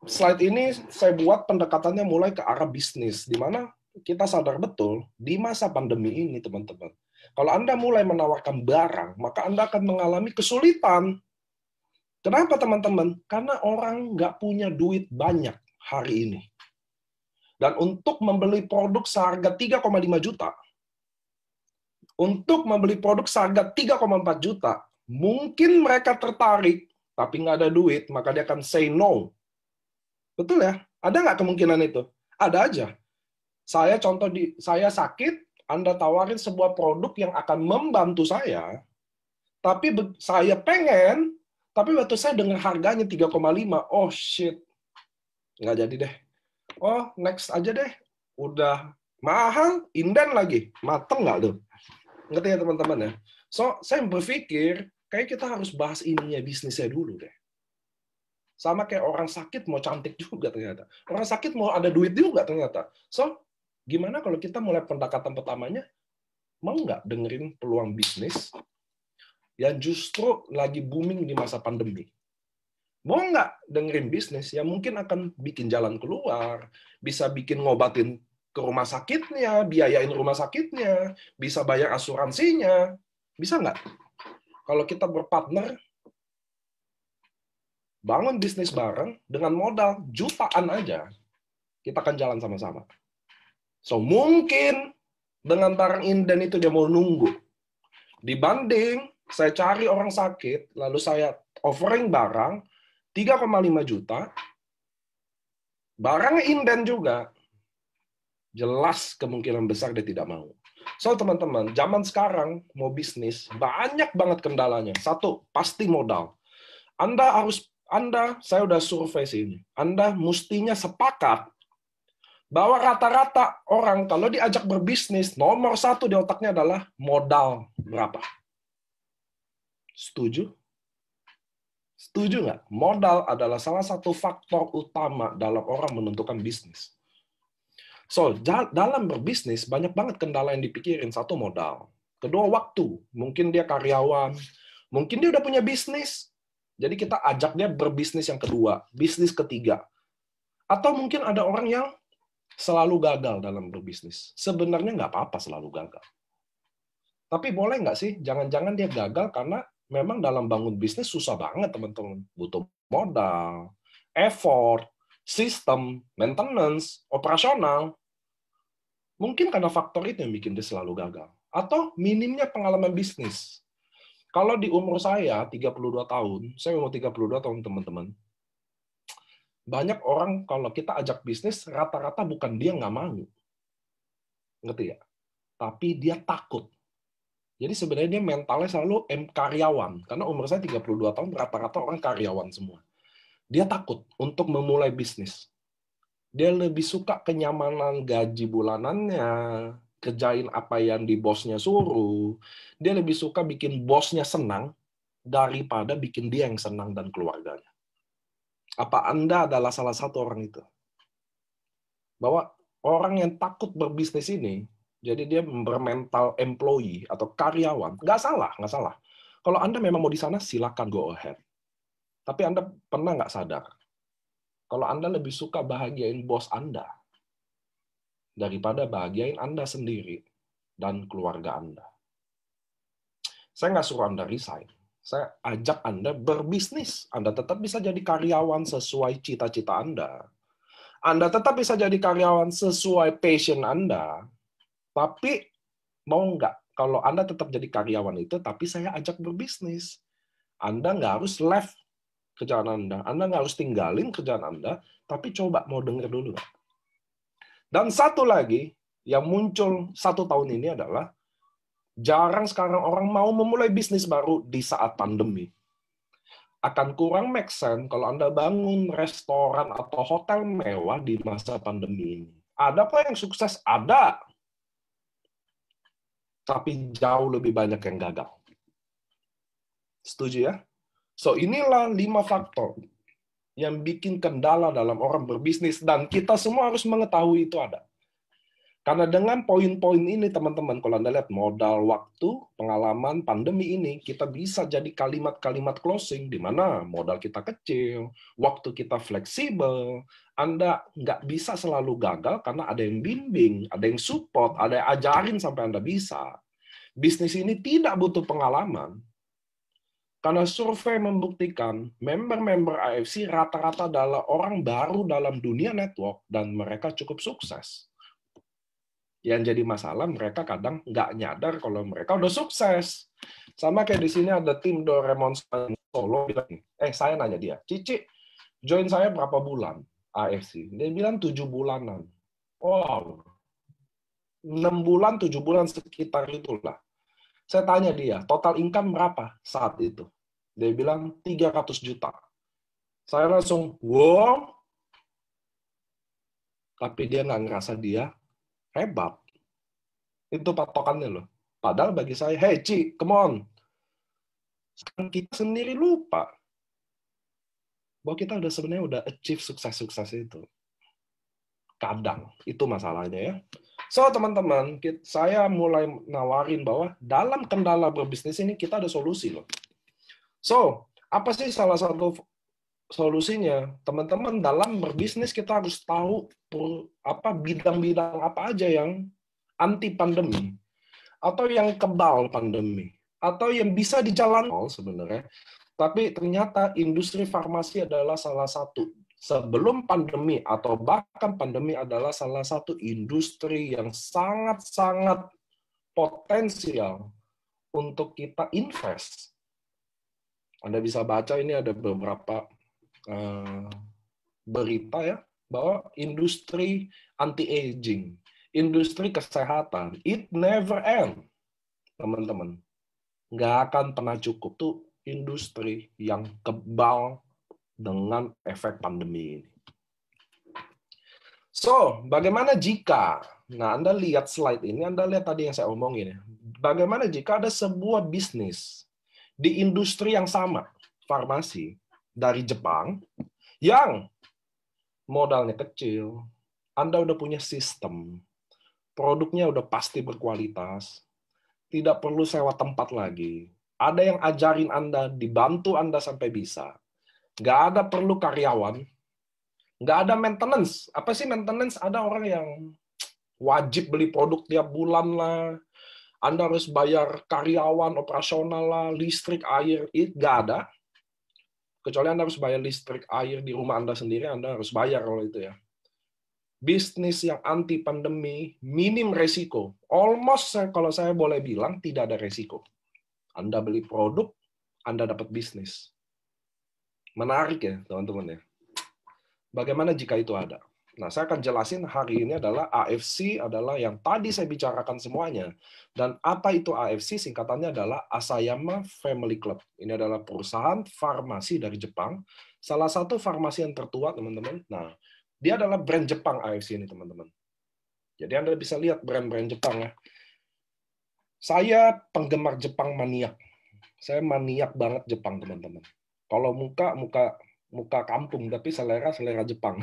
slide ini saya buat pendekatannya mulai ke arah bisnis, di mana kita sadar betul di masa pandemi ini, teman-teman. Kalau Anda mulai menawarkan barang, maka Anda akan mengalami kesulitan. Kenapa, teman-teman? Karena orang nggak punya duit banyak hari ini. Dan untuk membeli produk seharga 3,5 juta, untuk membeli produk seharga 3,4 juta, mungkin mereka tertarik, tapi nggak ada duit, maka dia akan say no. Betul ya? Ada nggak kemungkinan itu? Ada aja. Saya sakit, Anda tawarin sebuah produk yang akan membantu saya, tapi saya pengen, tapi waktu saya dengar harganya 3,5, oh shit, nggak jadi deh. Oh, next aja deh. Udah mahal, inden lagi. Mateng nggak tuh? Ngerti ya teman-teman ya? So, saya berpikir, kayak kita harus bahas ininya bisnisnya dulu deh. Sama kayak orang sakit mau cantik juga ternyata. Orang sakit mau ada duit juga ternyata. So, gimana kalau kita mulai pendekatan pertamanya, mau nggak dengerin peluang bisnis yang justru lagi booming di masa pandemi? Mau nggak dengerin bisnis yang mungkin akan bikin jalan keluar, bisa bikin ngobatin ke rumah sakitnya, biayain rumah sakitnya, bisa bayar asuransinya, bisa nggak? Kalau kita berpartner, bangun bisnis bareng dengan modal jutaan aja, kita akan jalan sama-sama. So, mungkin dengan barang inden itu dia mau nunggu. Dibanding saya cari orang sakit, lalu saya offering barang 3,5 juta, barangnya inden juga, jelas kemungkinan besar dia tidak mau. So, teman-teman, zaman sekarang mau bisnis, banyak banget kendalanya. Satu, pasti modal. Saya udah survei sini, Anda mestinya sepakat bahwa rata-rata orang kalau diajak berbisnis, nomor satu di otaknya adalah modal berapa. Setuju? Setuju nggak? Modal adalah salah satu faktor utama dalam orang menentukan bisnis. So, dalam berbisnis, banyak banget kendala yang dipikirin. Satu, modal. Kedua, waktu. Mungkin dia karyawan. Mungkin dia udah punya bisnis. Jadi kita ajak dia berbisnis yang kedua. Bisnis ketiga. Atau mungkin ada orang yang selalu gagal dalam berbisnis. Sebenarnya nggak apa-apa selalu gagal. Tapi boleh nggak sih, jangan-jangan dia gagal karena memang dalam bangun bisnis susah banget, teman-teman. Butuh modal, effort, sistem, maintenance, operasional. Mungkin karena faktor itu yang bikin dia selalu gagal. Atau minimnya pengalaman bisnis. Kalau di umur saya, 32 tahun, saya umur 32 tahun, teman-teman. Banyak orang kalau kita ajak bisnis, rata-rata bukan dia nggak mau. Ngerti ya? Tapi dia takut. Jadi sebenarnya dia mentalnya selalu karyawan. Karena umur saya 32 tahun, rata-rata orang karyawan semua. Dia takut untuk memulai bisnis. Dia lebih suka kenyamanan gaji bulanannya, kerjain apa yang di bosnya suruh. Dia lebih suka bikin bosnya senang daripada bikin dia yang senang dan keluarganya. Apa Anda adalah salah satu orang itu? Bahwa orang yang takut berbisnis ini, jadi dia bermental employee atau karyawan, nggak salah, nggak salah. Kalau Anda memang mau di sana, silakan go ahead. Tapi Anda pernah nggak sadar, kalau Anda lebih suka bahagiain bos Anda daripada bahagiain Anda sendiri dan keluarga Anda. Saya nggak suruh Anda resign. Saya ajak Anda berbisnis. Anda tetap bisa jadi karyawan sesuai cita-cita Anda. Anda tetap bisa jadi karyawan sesuai passion Anda. Tapi mau nggak kalau Anda tetap jadi karyawan itu, tapi saya ajak berbisnis. Anda nggak harus left kerjaan Anda. Anda nggak harus tinggalin kerjaan Anda, tapi coba mau denger dulu. Dan satu lagi, yang muncul 1 tahun ini adalah, jarang sekarang orang mau memulai bisnis baru di saat pandemi. Akan kurang make sense kalau Anda bangun restoran atau hotel mewah di masa pandemi ini. Ada kok yang sukses? Ada. Tapi jauh lebih banyak yang gagal. Setuju ya? So, inilah 5 faktor yang bikin kendala dalam orang berbisnis, dan kita semua harus mengetahui itu ada. Karena dengan poin-poin ini, teman-teman, kalau Anda lihat modal, waktu, pengalaman, pandemi ini, kita bisa jadi kalimat-kalimat closing, di mana modal kita kecil, waktu kita fleksibel, Anda nggak bisa selalu gagal karena ada yang bimbing, ada yang support, ada yang ajarin sampai Anda bisa. Bisnis ini tidak butuh pengalaman, karena survei membuktikan member-member AFC rata-rata adalah orang baru dalam dunia network, dan mereka cukup sukses. Yang jadi masalah, mereka kadang nggak nyadar kalau mereka udah sukses. Sama kayak di sini ada tim Doraemon Solo bilang, saya nanya dia, Cici, join saya berapa bulan AFC? Dia bilang 7 bulanan. Wow, 6 bulan, 7 bulan sekitar itulah. Saya tanya dia, total income berapa saat itu? Dia bilang 300 juta. Saya langsung, wow. Tapi dia nggak ngerasa dia hebat. Itu patokannya loh. Padahal bagi saya, hey Ci, come on. Sekarang kita sendiri lupa bahwa kita sebenarnya udah achieve sukses-sukses itu. Kadang, itu masalahnya ya. So, teman-teman, saya mulai nawarin bahwa dalam kendala berbisnis ini kita ada solusi loh. So, apa sih salah satu solusinya? Teman-teman, dalam berbisnis kita harus tahu bidang-bidang apa aja yang anti pandemi, atau yang kebal pandemi, atau yang bisa dijalankan sebenarnya. Tapi ternyata industri farmasi adalah salah satu. Sebelum pandemi atau bahkan pandemi adalah salah satu industri yang sangat-sangat potensial untuk kita invest. Anda bisa baca ini ada beberapa berita ya, bahwa industri anti-aging, industri kesehatan, it never end, teman-teman. Nggak akan pernah cukup. Tuh industri yang kebal dengan efek pandemi ini. So, bagaimana jika, Anda lihat slide ini, Anda lihat tadi yang saya omongin, bagaimana jika ada sebuah bisnis di industri yang sama, farmasi, dari Jepang, yang modalnya kecil, Anda udah punya sistem, produknya udah pasti berkualitas, tidak perlu sewa tempat lagi, ada yang ajarin Anda, dibantu Anda sampai bisa, nggak ada perlu karyawan, nggak ada maintenance. Apa sih maintenance? Ada orang yang wajib beli produk tiap bulan lah, Anda harus bayar karyawan, operasional lah, listrik, air, itu nggak ada. Kecuali Anda harus bayar listrik, air di rumah Anda sendiri, Anda harus bayar kalau itu ya. Bisnis yang anti pandemi, minim resiko. Almost, kalau saya boleh bilang, tidak ada resiko. Anda beli produk, Anda dapat bisnis. Menarik ya, teman-teman ya. Bagaimana jika itu ada? Nah, saya akan jelasin hari ini adalah AFC adalah yang tadi saya bicarakan semuanya. Dan apa itu AFC? Singkatannya adalah Asayama Family Club. Ini adalah perusahaan farmasi dari Jepang. Salah satu farmasi yang tertua, teman-teman. Nah, dia adalah brand Jepang AFC ini, teman-teman. Jadi Anda bisa lihat brand-brand Jepang ya. Saya penggemar Jepang maniak. Saya maniak banget Jepang, teman-teman. Kalau muka kampung, tapi selera Jepang.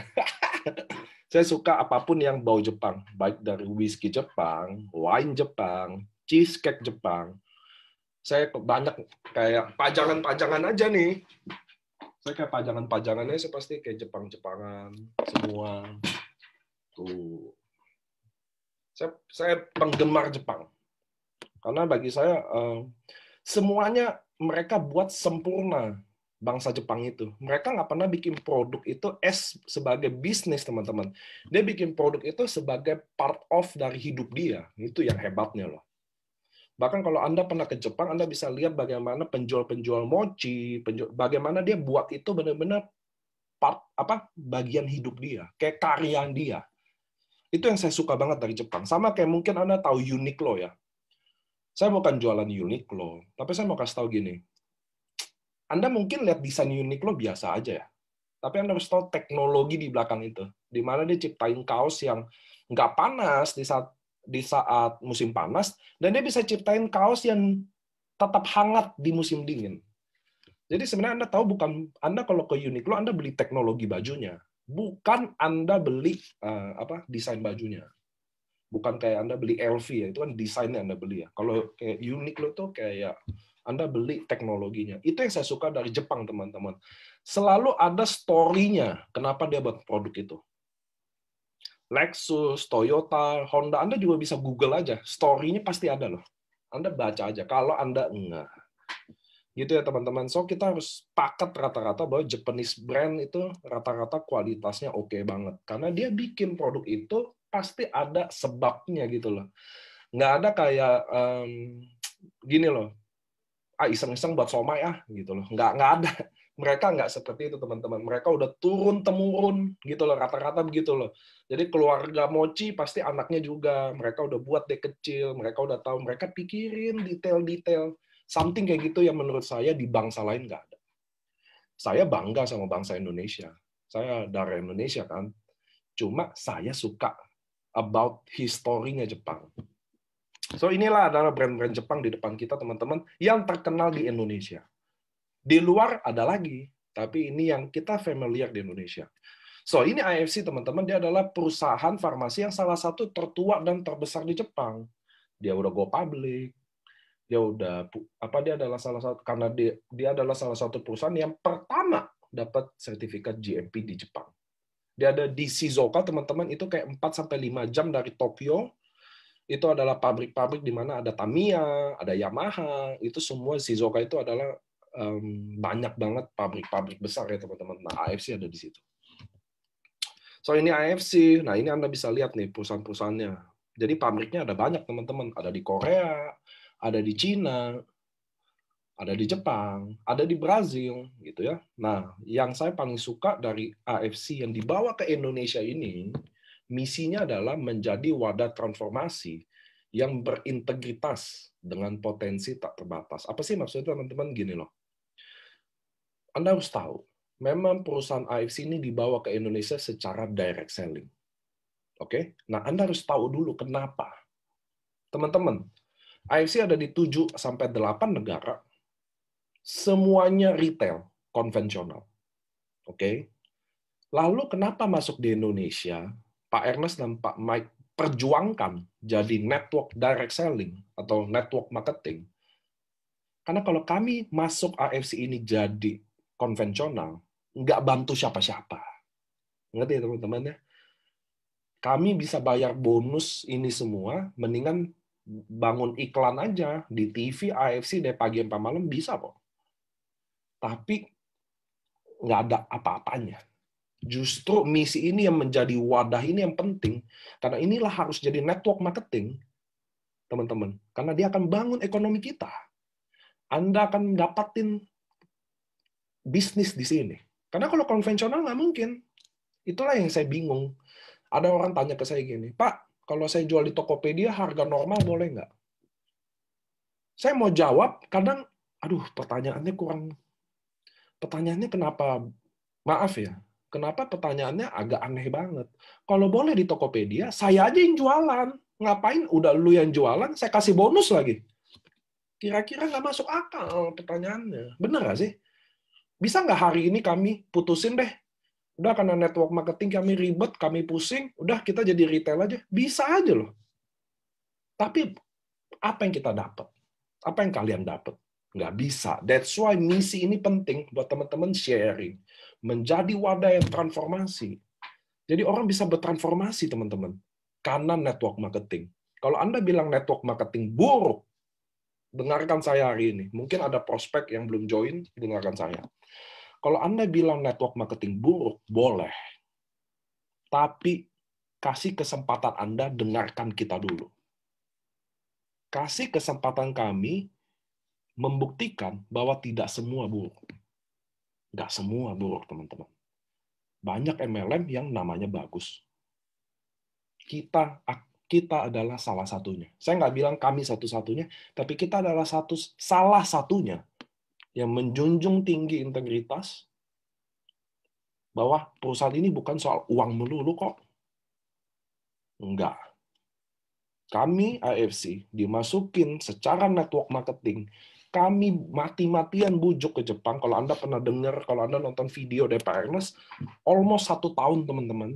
Saya suka apapun yang bau Jepang, baik dari whisky Jepang, wine Jepang, cheesecake Jepang. Saya banyak kayak pajangan-pajangan aja nih. Saya kayak pajangan-pajangannya saya pasti kayak Jepang-Jepangan semua. Tuh. Saya penggemar Jepang. Karena bagi saya semuanya mereka buat sempurna. Bangsa Jepang itu. Mereka nggak pernah bikin produk itu sebagai bisnis, teman-teman. Dia bikin produk itu sebagai part of dari hidup dia. Itu yang hebatnya loh. Bahkan kalau Anda pernah ke Jepang, Anda bisa lihat bagaimana penjual-penjual mochi, bagaimana dia buat itu benar-benar bagian hidup dia, kayak karya dia. Itu yang saya suka banget dari Jepang. Sama kayak mungkin Anda tahu Uniqlo ya. Saya bukan jualan Uniqlo, tapi saya mau kasih tahu gini. Anda mungkin lihat desain Uniqlo biasa aja ya. Tapi Anda harus tahu teknologi di belakang itu. Di mana dia ciptain kaos yang nggak panas di saat musim panas, dan dia bisa ciptain kaos yang tetap hangat di musim dingin. Jadi sebenarnya Anda tahu, Anda kalau ke Uniqlo, Anda beli teknologi bajunya. Bukan Anda beli desain bajunya. Bukan kayak Anda beli LV ya, itu kan desainnya Anda beli ya. Kalau kayak Uniqlo tuh kayak Anda beli teknologinya. Itu yang saya suka dari Jepang, teman-teman. Selalu ada story-nya kenapa dia buat produk itu. Lexus, Toyota, Honda, Anda juga bisa Google aja. Story-nya pasti ada loh. Anda baca aja. Kalau Anda enggak. Gitu ya teman-teman. So kita harus pakat rata-rata bahwa Japanese brand itu rata-rata kualitasnya oke banget. Karena dia bikin produk itu pasti ada sebabnya gitu loh. Nggak ada kayak gini loh, iseng-iseng buat somai gitu loh. Nggak ada. Mereka nggak seperti itu teman-teman. Mereka udah turun temurun gitu loh, rata-rata begitu loh. Jadi keluarga mochi pasti anaknya juga. Mereka udah buat dari kecil. Mereka udah tahu. Mereka pikirin detail-detail. Something kayak gitu yang menurut saya di bangsa lain nggak ada. Saya bangga sama bangsa Indonesia. Saya dari Indonesia kan. Cuma saya suka about historinya Jepang. So inilah adalah brand-brand Jepang di depan kita teman-teman yang terkenal di Indonesia. Di luar ada lagi, tapi ini yang kita familiar di Indonesia. So ini IFC teman-teman, dia adalah perusahaan farmasi yang salah satu tertua dan terbesar di Jepang. Dia udah go public, dia adalah salah satu karena dia adalah salah satu perusahaan yang pertama dapat sertifikat GMP di Jepang. Dia ada di Shizuoka teman-teman, itu kayak 4 sampai 5 jam dari Tokyo. Itu adalah pabrik-pabrik di mana ada Tamiya, ada Yamaha, itu semua Shizuoka itu adalah banyak banget pabrik-pabrik besar ya teman-teman. Nah, AFC ada di situ. So ini AFC, nah ini Anda bisa lihat nih perusahaan-perusahaannya. Jadi pabriknya ada banyak teman-teman, ada di Korea, ada di Cina, ada di Jepang, ada di Brazil, gitu ya. Nah, yang saya paling suka dari AFC yang dibawa ke Indonesia ini, misinya adalah menjadi wadah transformasi yang berintegritas dengan potensi tak terbatas. Apa sih maksudnya teman-teman? Gini loh. Anda harus tahu, memang perusahaan AFC ini dibawa ke Indonesia secara direct selling. Oke? Nah, Anda harus tahu dulu kenapa. Teman-teman, AFC ada di 7 sampai 8 negara. Semuanya retail konvensional. Oke? Lalu kenapa masuk di Indonesia? Pak Ernest dan Pak Mike perjuangkan jadi network direct selling atau network marketing. Karena kalau kami masuk AFC ini jadi konvensional, nggak bantu siapa-siapa. Ngerti ya teman-teman ya? Kami bisa bayar bonus ini semua, mendingan bangun iklan aja di TV AFC dari pagi sampai malam bisa kok. Tapi nggak ada apa-apanya. Justru misi ini yang menjadi wadah ini yang penting, karena inilah harus jadi network marketing, teman-teman. Karena dia akan bangun ekonomi kita. Anda akan dapatin bisnis di sini. Karena kalau konvensional nggak mungkin. Itulah yang saya bingung. Ada orang tanya ke saya gini, Pak, kalau saya jual di Tokopedia, harga normal boleh nggak? Saya mau jawab, kadang, aduh, pertanyaannya kenapa, maaf ya, kenapa pertanyaannya agak aneh banget. Kalau boleh di Tokopedia, saya aja yang jualan. Ngapain udah lu yang jualan, saya kasih bonus lagi. Kira-kira nggak masuk akal pertanyaannya. Bener nggak sih? Bisa nggak hari ini kami putusin deh? Udah karena network marketing kami ribet, kami pusing, udah kita jadi retail aja. Bisa aja loh. Tapi apa yang kita dapat? Apa yang kalian dapat? Nggak bisa. That's why misi ini penting buat teman-teman sharing. Menjadi wadah yang transformasi. Jadi orang bisa bertransformasi, teman-teman. Karena network marketing. Kalau Anda bilang network marketing buruk, dengarkan saya hari ini. Mungkin ada prospek yang belum join, dengarkan saya. Kalau Anda bilang network marketing buruk, boleh. Tapi kasih kesempatan Anda dengarkan kita dulu. Kasih kesempatan kami membuktikan bahwa tidak semua buruk. Nggak semua buruk, teman-teman. Banyak MLM yang namanya bagus. Kita adalah salah satunya. Saya nggak bilang kami satu-satunya, tapi kita adalah salah satunya yang menjunjung tinggi integritas, bahwa perusahaan ini bukan soal uang melulu kok. Enggak. Kami AFC dimasukin secara network marketing. Kami mati-matian bujuk ke Jepang. Kalau Anda pernah dengar, kalau Anda nonton video dari Pak Ernest, almost 1 tahun, teman-teman.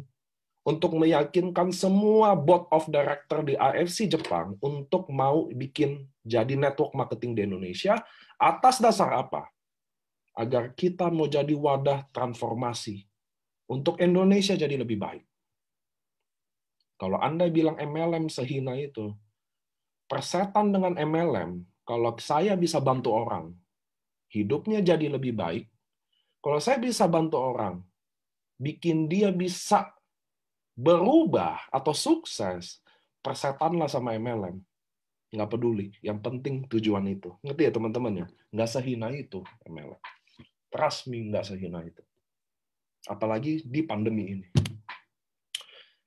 untuk meyakinkan semua board of director di AFC Jepang untuk mau bikin jadi network marketing di Indonesia. Atas dasar apa? Agar kita mau jadi wadah transformasi untuk Indonesia jadi lebih baik. Kalau Anda bilang MLM sehina itu, persetan dengan MLM, kalau saya bisa bantu orang, hidupnya jadi lebih baik. Kalau saya bisa bantu orang, bikin dia bisa berubah atau sukses, persetanlah sama MLM. Nggak peduli. Yang penting tujuan itu. Ngerti ya teman-teman ya? Nggak sehina itu MLM. Trust me, nggak sehina itu. Apalagi di pandemi ini.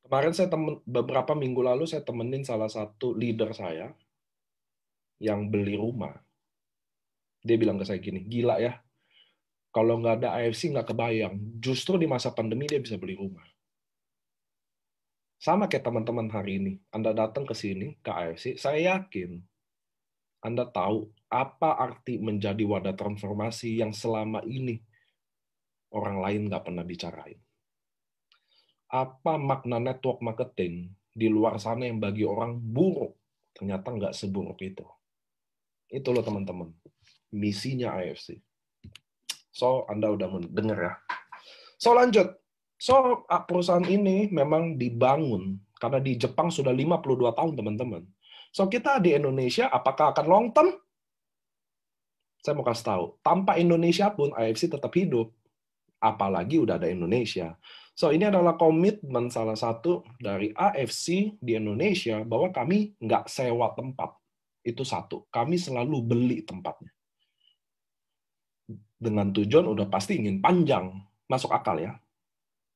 Kemarin beberapa minggu lalu saya temenin salah satu leader saya yang beli rumah. Dia bilang ke saya gini, gila ya, kalau nggak ada AFC nggak kebayang. Justru di masa pandemi dia bisa beli rumah. Sama kayak teman-teman hari ini. Anda datang ke sini, ke AFC, saya yakin Anda tahu apa arti menjadi wadah transformasi yang selama ini orang lain nggak pernah bicarain. Apa makna network marketing di luar sana yang bagi orang buruk, ternyata nggak seburuk itu. Itu loh teman-teman, misinya AFC. So, Anda udah mendengar ya. So, lanjut. So, perusahaan ini memang dibangun karena di Jepang sudah 52 tahun, teman-teman. So, kita di Indonesia, apakah akan long term? Saya mau kasih tahu, tanpa Indonesia pun AFC tetap hidup. Apalagi udah ada Indonesia. So, ini adalah komitmen salah satu dari AFC di Indonesia bahwa kami nggak sewa tempat. Itu satu. Kami selalu beli tempatnya. Dengan tujuan udah pasti ingin panjang. Masuk akal ya.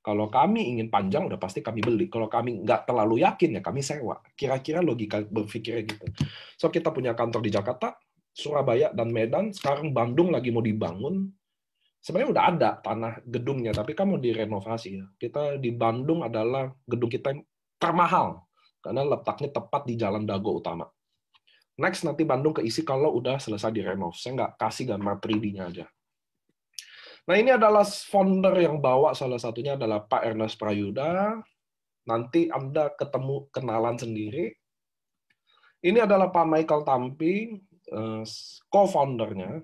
Kalau kami ingin panjang, udah pasti kami beli. Kalau kami nggak terlalu yakin, ya kami sewa. Kira-kira logika berpikirnya gitu. So, kita punya kantor di Jakarta, Surabaya, dan Medan. Sekarang Bandung lagi mau dibangun. Sebenarnya udah ada tanah gedungnya, tapi kan mau direnovasi. Kita di Bandung adalah gedung kita yang termahal, karena letaknya tepat di Jalan Dago Utama. Next, nanti Bandung keisi kalau udah selesai direnov. Saya nggak kasih gambar 3D-nya aja. Nah, ini adalah founder yang bawa, salah satunya adalah Pak Ernest Prayuda. Nanti Anda ketemu kenalan sendiri. Ini adalah Pak Michael Tampi, co-foundernya.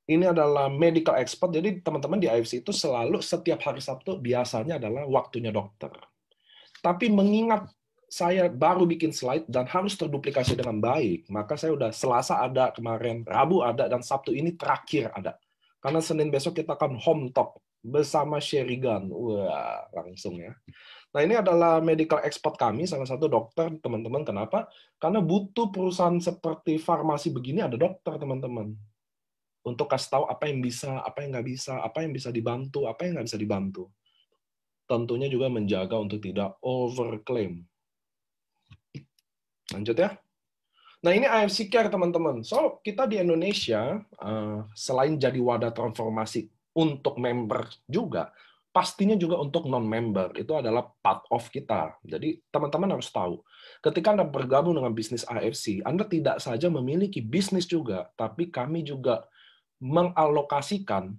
Ini adalah medical expert, jadi teman-teman di AFC itu selalu setiap hari Sabtu biasanya adalah waktunya dokter. Tapi mengingat saya baru bikin slide dan harus terduplikasi dengan baik, maka saya udah Selasa ada kemarin, Rabu ada, dan Sabtu ini terakhir ada. Karena Senin besok kita akan home talk bersama Sherigan. Wah, langsung ya. Nah, ini adalah medical expert kami, salah satu dokter, teman-teman. Kenapa? Karena butuh perusahaan seperti farmasi begini ada dokter, teman-teman. Untuk kasih tahu apa yang bisa, apa yang nggak bisa, apa yang bisa dibantu, apa yang nggak bisa dibantu. Tentunya juga menjaga untuk tidak overclaim. Lanjut ya. Nah, ini AFC Care, teman-teman. So, kita di Indonesia, selain jadi wadah transformasi untuk member juga, pastinya juga untuk non-member. Itu adalah part of kita. Jadi, teman-teman harus tahu, ketika Anda bergabung dengan bisnis AFC, Anda tidak saja memiliki bisnis juga, tapi kami juga mengalokasikan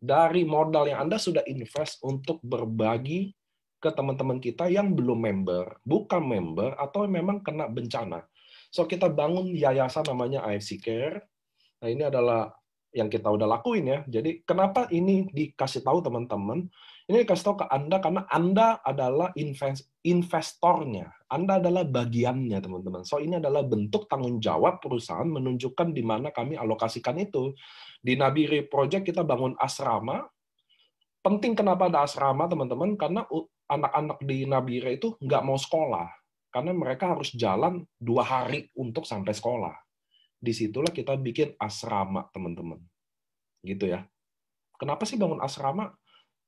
dari modal yang Anda sudah invest untuk berbagi ke teman-teman kita yang belum member, bukan member, atau memang kena bencana. So, kita bangun yayasan namanya AFC Care. Nah, ini adalah yang kita udah lakuin ya. Jadi, kenapa ini dikasih tahu teman-teman? Ini dikasih tahu ke Anda karena Anda adalah investornya. Anda adalah bagiannya, teman-teman. So, ini adalah bentuk tanggung jawab perusahaan menunjukkan di mana kami alokasikan itu. Di Nabire Project kita bangun asrama. Penting kenapa ada asrama, teman-teman? Karena anak-anak di Nabire itu nggak mau sekolah. Karena mereka harus jalan 2 hari untuk sampai sekolah. Disitulah kita bikin asrama, teman-teman. Gitu ya. Kenapa sih bangun asrama?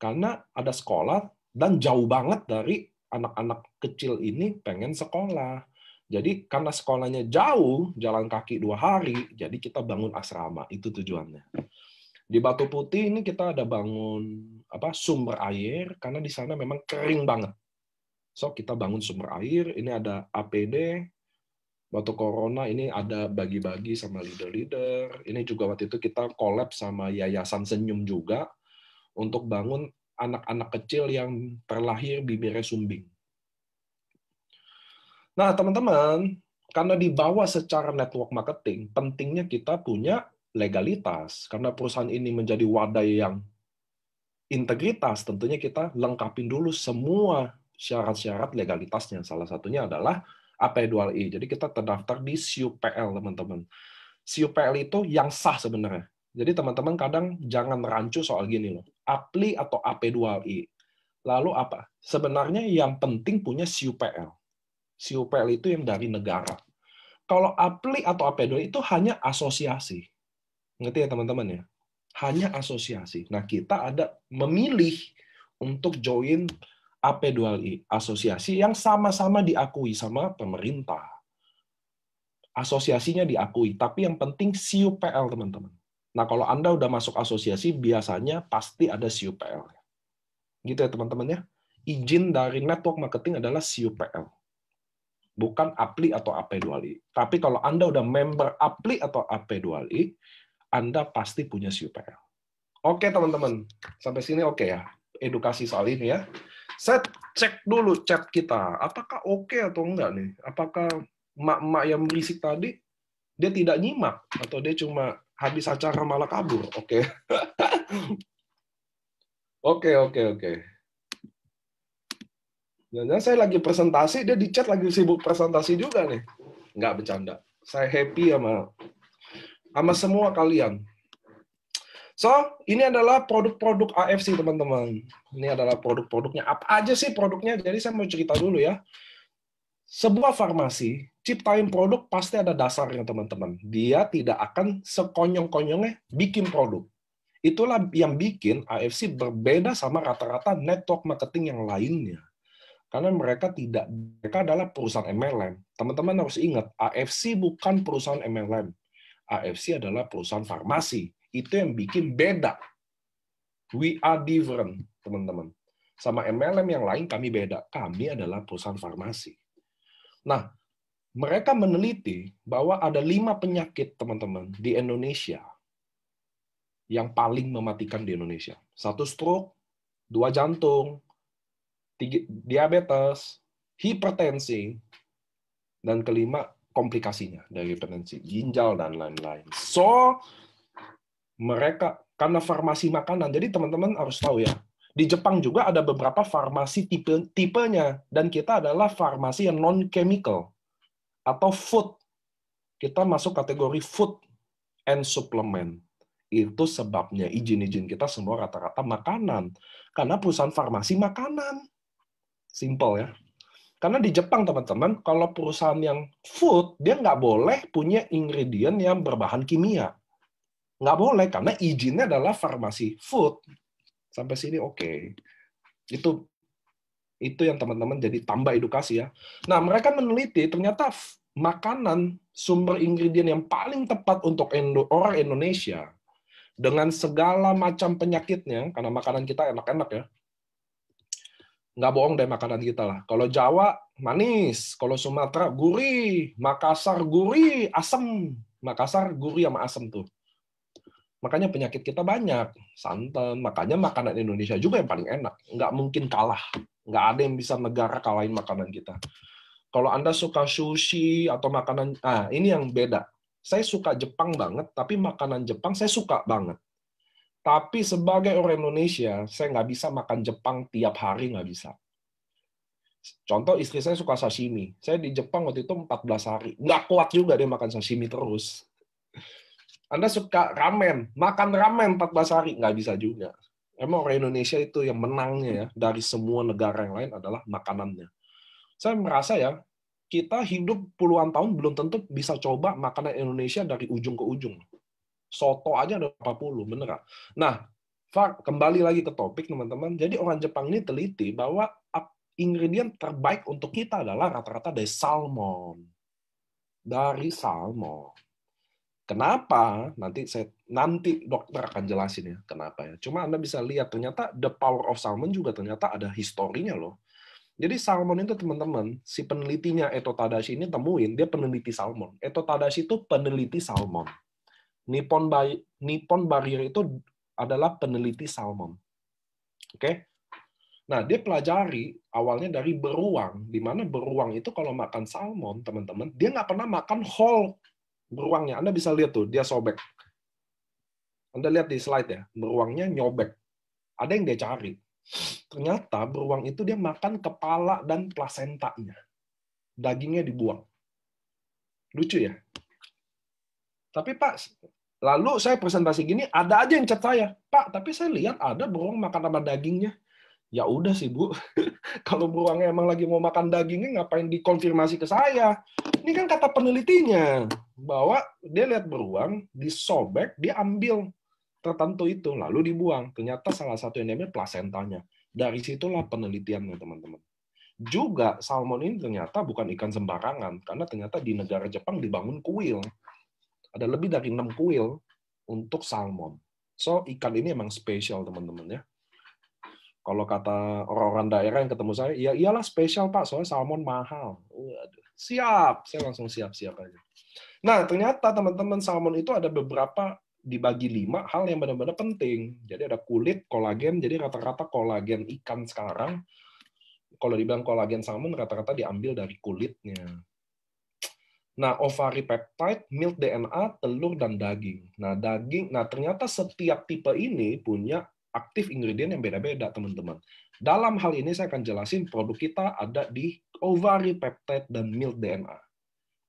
Karena ada sekolah dan jauh banget dari anak-anak kecil ini pengen sekolah. Jadi karena sekolahnya jauh, jalan kaki 2 hari, jadi kita bangun asrama. Itu tujuannya. Di Batu Putih ini kita ada bangun sumber air, karena di sana memang kering banget. So, kita bangun sumber air, ini ada APD, waktu corona ini ada bagi-bagi sama leader-leader. Ini juga waktu itu kita collab sama Yayasan Senyum juga untuk bangun anak-anak kecil yang terlahir bibirnya sumbing. Nah, teman-teman, karena dibawa secara network marketing, pentingnya kita punya legalitas. Karena perusahaan ini menjadi wadah yang integritas, tentunya kita lengkapin dulu semua syarat-syarat legalitasnya. Salah satunya adalah AP2I. Jadi kita terdaftar di SIUPL, teman-teman. SIUPL itu yang sah sebenarnya. Jadi teman-teman kadang jangan rancu soal gini loh. APLI atau AP2I. Lalu apa? Sebenarnya yang penting punya SIUPL. SIUPL itu yang dari negara. Kalau APLI atau AP2I itu hanya asosiasi. Ngerti ya teman-teman ya? Hanya asosiasi. Nah, kita ada memilih untuk join AP2I, asosiasi yang sama-sama diakui sama pemerintah. Asosiasinya diakui, tapi yang penting SIUPL, teman-teman. Nah, kalau Anda udah masuk asosiasi, biasanya pasti ada SIUPL. Gitu ya, teman-teman ya. Izin dari network marketing adalah SIUPL. Bukan APLI atau AP2I. Tapi kalau Anda udah member APLI atau AP2I, Anda pasti punya SIUPL. Oke, teman-teman. Sampai sini oke ya. Edukasi soal ini ya. Saya cek dulu chat kita. Apakah oke atau enggak nih? Apakah emak-emak yang berisik tadi, dia tidak nyimak? Atau dia cuma habis acara malah kabur? Oke. Oke. Dan saya lagi presentasi, dia di chat lagi sibuk presentasi juga nih. Nggak bercanda. Saya happy sama semua kalian. So, ini adalah produk-produk AFC, teman-teman. Ini adalah produk-produknya. Apa aja sih produknya? Jadi saya mau cerita dulu ya. Sebuah farmasi, ciptain produk pasti ada dasarnya, teman-teman. Dia tidak akan sekonyong-konyongnya bikin produk. Itulah yang bikin AFC berbeda sama rata-rata network marketing yang lainnya. Karena mereka adalah perusahaan MLM. Teman-teman harus ingat, AFC bukan perusahaan MLM. AFC adalah perusahaan farmasi. Itu yang bikin beda. We are different, teman-teman. Sama MLM yang lain kami beda. Kami adalah perusahaan farmasi. Nah, mereka meneliti bahwa ada 5 penyakit, teman-teman, di Indonesia yang paling mematikan di Indonesia. 1 stroke, 2 jantung, 3 diabetes, hipertensi, dan kelima komplikasinya dari hipertensi, ginjal, dan lain-lain. So, mereka karena farmasi makanan, jadi teman-teman harus tahu ya, di Jepang juga ada beberapa farmasi tipenya, dan kita adalah farmasi yang non-chemical atau food. Kita masuk kategori food and supplement. Itu sebabnya izin-izin kita semua rata-rata makanan. Karena perusahaan farmasi makanan. Simple ya. Karena di Jepang, teman-teman, kalau perusahaan yang food, dia nggak boleh punya ingredient yang berbahan kimia. Nggak boleh, karena izinnya adalah farmasi food. Sampai sini oke. Itu yang teman-teman jadi tambah edukasi ya. Nah, mereka meneliti ternyata makanan sumber ingredient yang paling tepat untuk orang Indonesia dengan segala macam penyakitnya, karena makanan kita enak-enak ya. Nggak bohong deh makanan kita lah. Kalau Jawa manis, kalau Sumatera gurih, Makassar gurih, asam. Makassar gurih sama asam tuh. Makanya penyakit kita banyak, santan. Makanya makanan Indonesia juga yang paling enak. Nggak mungkin kalah. Nggak ada yang bisa negara kalahin makanan kita. Kalau Anda suka sushi atau makanan, ini yang beda. Saya suka Jepang banget, tapi makanan Jepang saya suka banget. Tapi sebagai orang Indonesia, saya nggak bisa makan Jepang tiap hari, nggak bisa. Contoh, istri saya suka sashimi. Saya di Jepang waktu itu 14 hari. Nggak kuat juga dia makan sashimi terus. Anda suka ramen, makan ramen 14 hari, nggak bisa juga. Emang orang Indonesia itu yang menangnya ya, dari semua negara yang lain adalah makanannya. Saya merasa ya, kita hidup puluhan tahun belum tentu bisa coba makanan Indonesia dari ujung ke ujung. Soto aja ada 40, bener nggak? Nah, kembali lagi ke topik, teman-teman. Jadi orang Jepang ini teliti bahwa ingredient terbaik untuk kita adalah rata-rata dari salmon. Dari salmon. Kenapa? Nanti dokter akan jelasin ya kenapa ya. Cuma Anda bisa lihat ternyata the power of salmon juga ternyata ada historinya loh. Jadi salmon itu teman-teman, si penelitinya Eto Tadashi ini temuin, dia peneliti salmon. Eto Tadashi itu peneliti salmon. Nippon Barrier itu adalah peneliti salmon. Oke? Nah, dia pelajari awalnya dari beruang, di mana beruang itu kalau makan salmon, teman-teman, dia nggak pernah makan whole beruangnya. Anda bisa lihat tuh, dia sobek. Anda lihat di slide ya, beruangnya nyobek. Ada yang dia cari. Ternyata beruang itu dia makan kepala dan plasentanya. Dagingnya dibuang. Lucu ya? Tapi Pak, lalu saya presentasi gini, ada aja yang chat saya, Pak, tapi saya lihat ada beruang makan sama dagingnya. Ya udah sih Bu, kalau beruangnya emang lagi mau makan dagingnya, ngapain dikonfirmasi ke saya? Ini kan kata penelitinya, bahwa dia lihat beruang, disobek, dia ambil tertentu itu, lalu dibuang. Ternyata salah satu yang diambil plasentanya. Dari situlah penelitiannya, teman-teman. Juga salmon ini ternyata bukan ikan sembarangan, karena ternyata di negara Jepang dibangun kuil. Ada lebih dari 6 kuil untuk salmon. So, ikan ini emang spesial, teman-teman ya. Kalau kata orang-orang daerah yang ketemu saya, ya iyalah spesial Pak, soalnya salmon mahal. Waduh, siap, saya langsung siap-siap aja. Nah, ternyata teman-teman salmon itu ada beberapa dibagi 5 hal yang benar-benar penting. Jadi ada kulit, kolagen, jadi rata-rata kolagen ikan sekarang, kalau dibilang kolagen salmon, rata-rata diambil dari kulitnya. Nah, ovari peptide, milk DNA, telur, dan daging. Nah, ternyata setiap tipe ini punya aktif ingredient yang beda-beda, teman-teman. Dalam hal ini saya akan jelasin produk kita ada di ovari peptide dan milk DNA.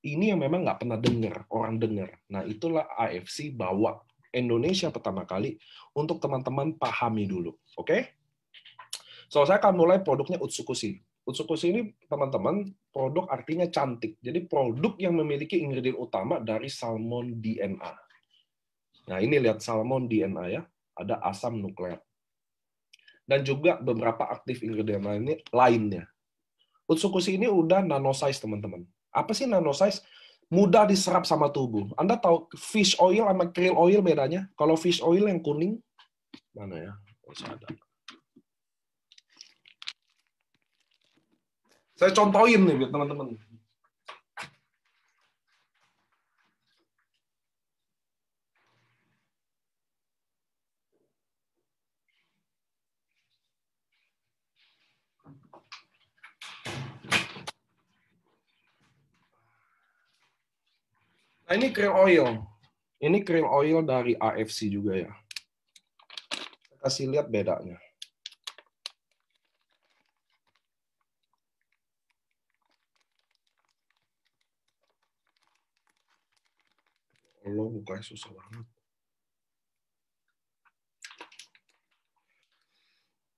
Ini yang memang nggak pernah orang dengar. Nah, itulah AFC bawa Indonesia pertama kali untuk teman-teman pahami dulu. Oke? So, saya akan mulai produknya Utsukushi. Utsukushi ini, teman-teman, produk artinya cantik. Jadi, produk yang memiliki ingredient utama dari salmon DNA. Nah, ini lihat salmon DNA ya. Ada asam nukleat. Dan juga beberapa aktif ingredient lainnya. Utsukushi ini udah nanosize, teman-teman. Apa sih nanosize? Mudah diserap sama tubuh. Anda tahu fish oil sama krill oil bedanya? Kalau fish oil yang kuning, mana ya? Oh, ada. Saya contohin nih, teman-teman. Nah, ini krill oil. Ini krill oil dari AFC juga ya. Kasih lihat bedanya. Allah, bukanya susah banget.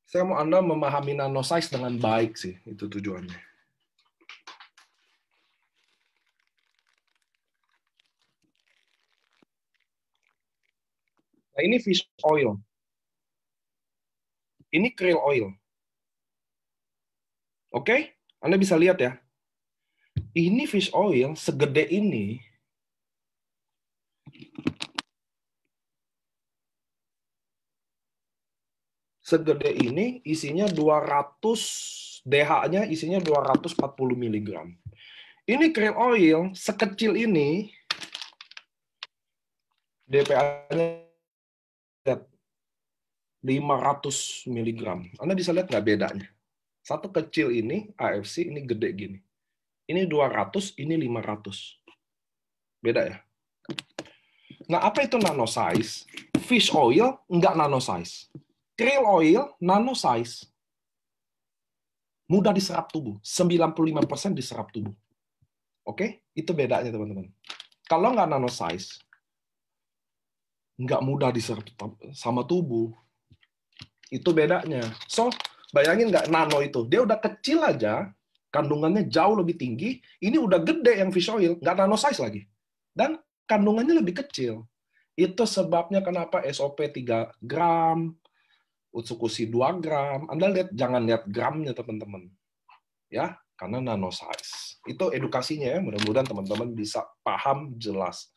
Saya mau Anda memahami nanosize dengan baik sih, itu tujuannya. Nah, ini fish oil. Ini krill oil. Oke? Anda bisa lihat ya. Ini fish oil segede ini. Segede ini isinya 200 DH-nya isinya 240 mg. Ini krill oil sekecil ini DPA-nya 500 mg. Anda bisa lihat nggak bedanya? Satu kecil ini AFC, ini gede gini. Ini 200, ini 500. Beda ya? Nah, apa itu nanosize? Fish oil nggak nanosize. Krill oil nanosize. Mudah diserap tubuh. 95% diserap tubuh. Oke? Itu bedanya, teman-teman. Kalau nggak nanosize, nggak mudah diserap sama tubuh. Itu bedanya. So, bayangin nggak nano itu. Dia udah kecil aja, kandungannya jauh lebih tinggi. Ini udah gede yang fish oil, nggak nanosize lagi. Dan kandungannya lebih kecil. Itu sebabnya kenapa SOP 3 gram, Utsukushi 2 gram. Anda lihat, jangan lihat gramnya, teman-teman. Ya, karena nanosize. Itu edukasinya ya, mudah-mudahan teman-teman bisa paham jelas.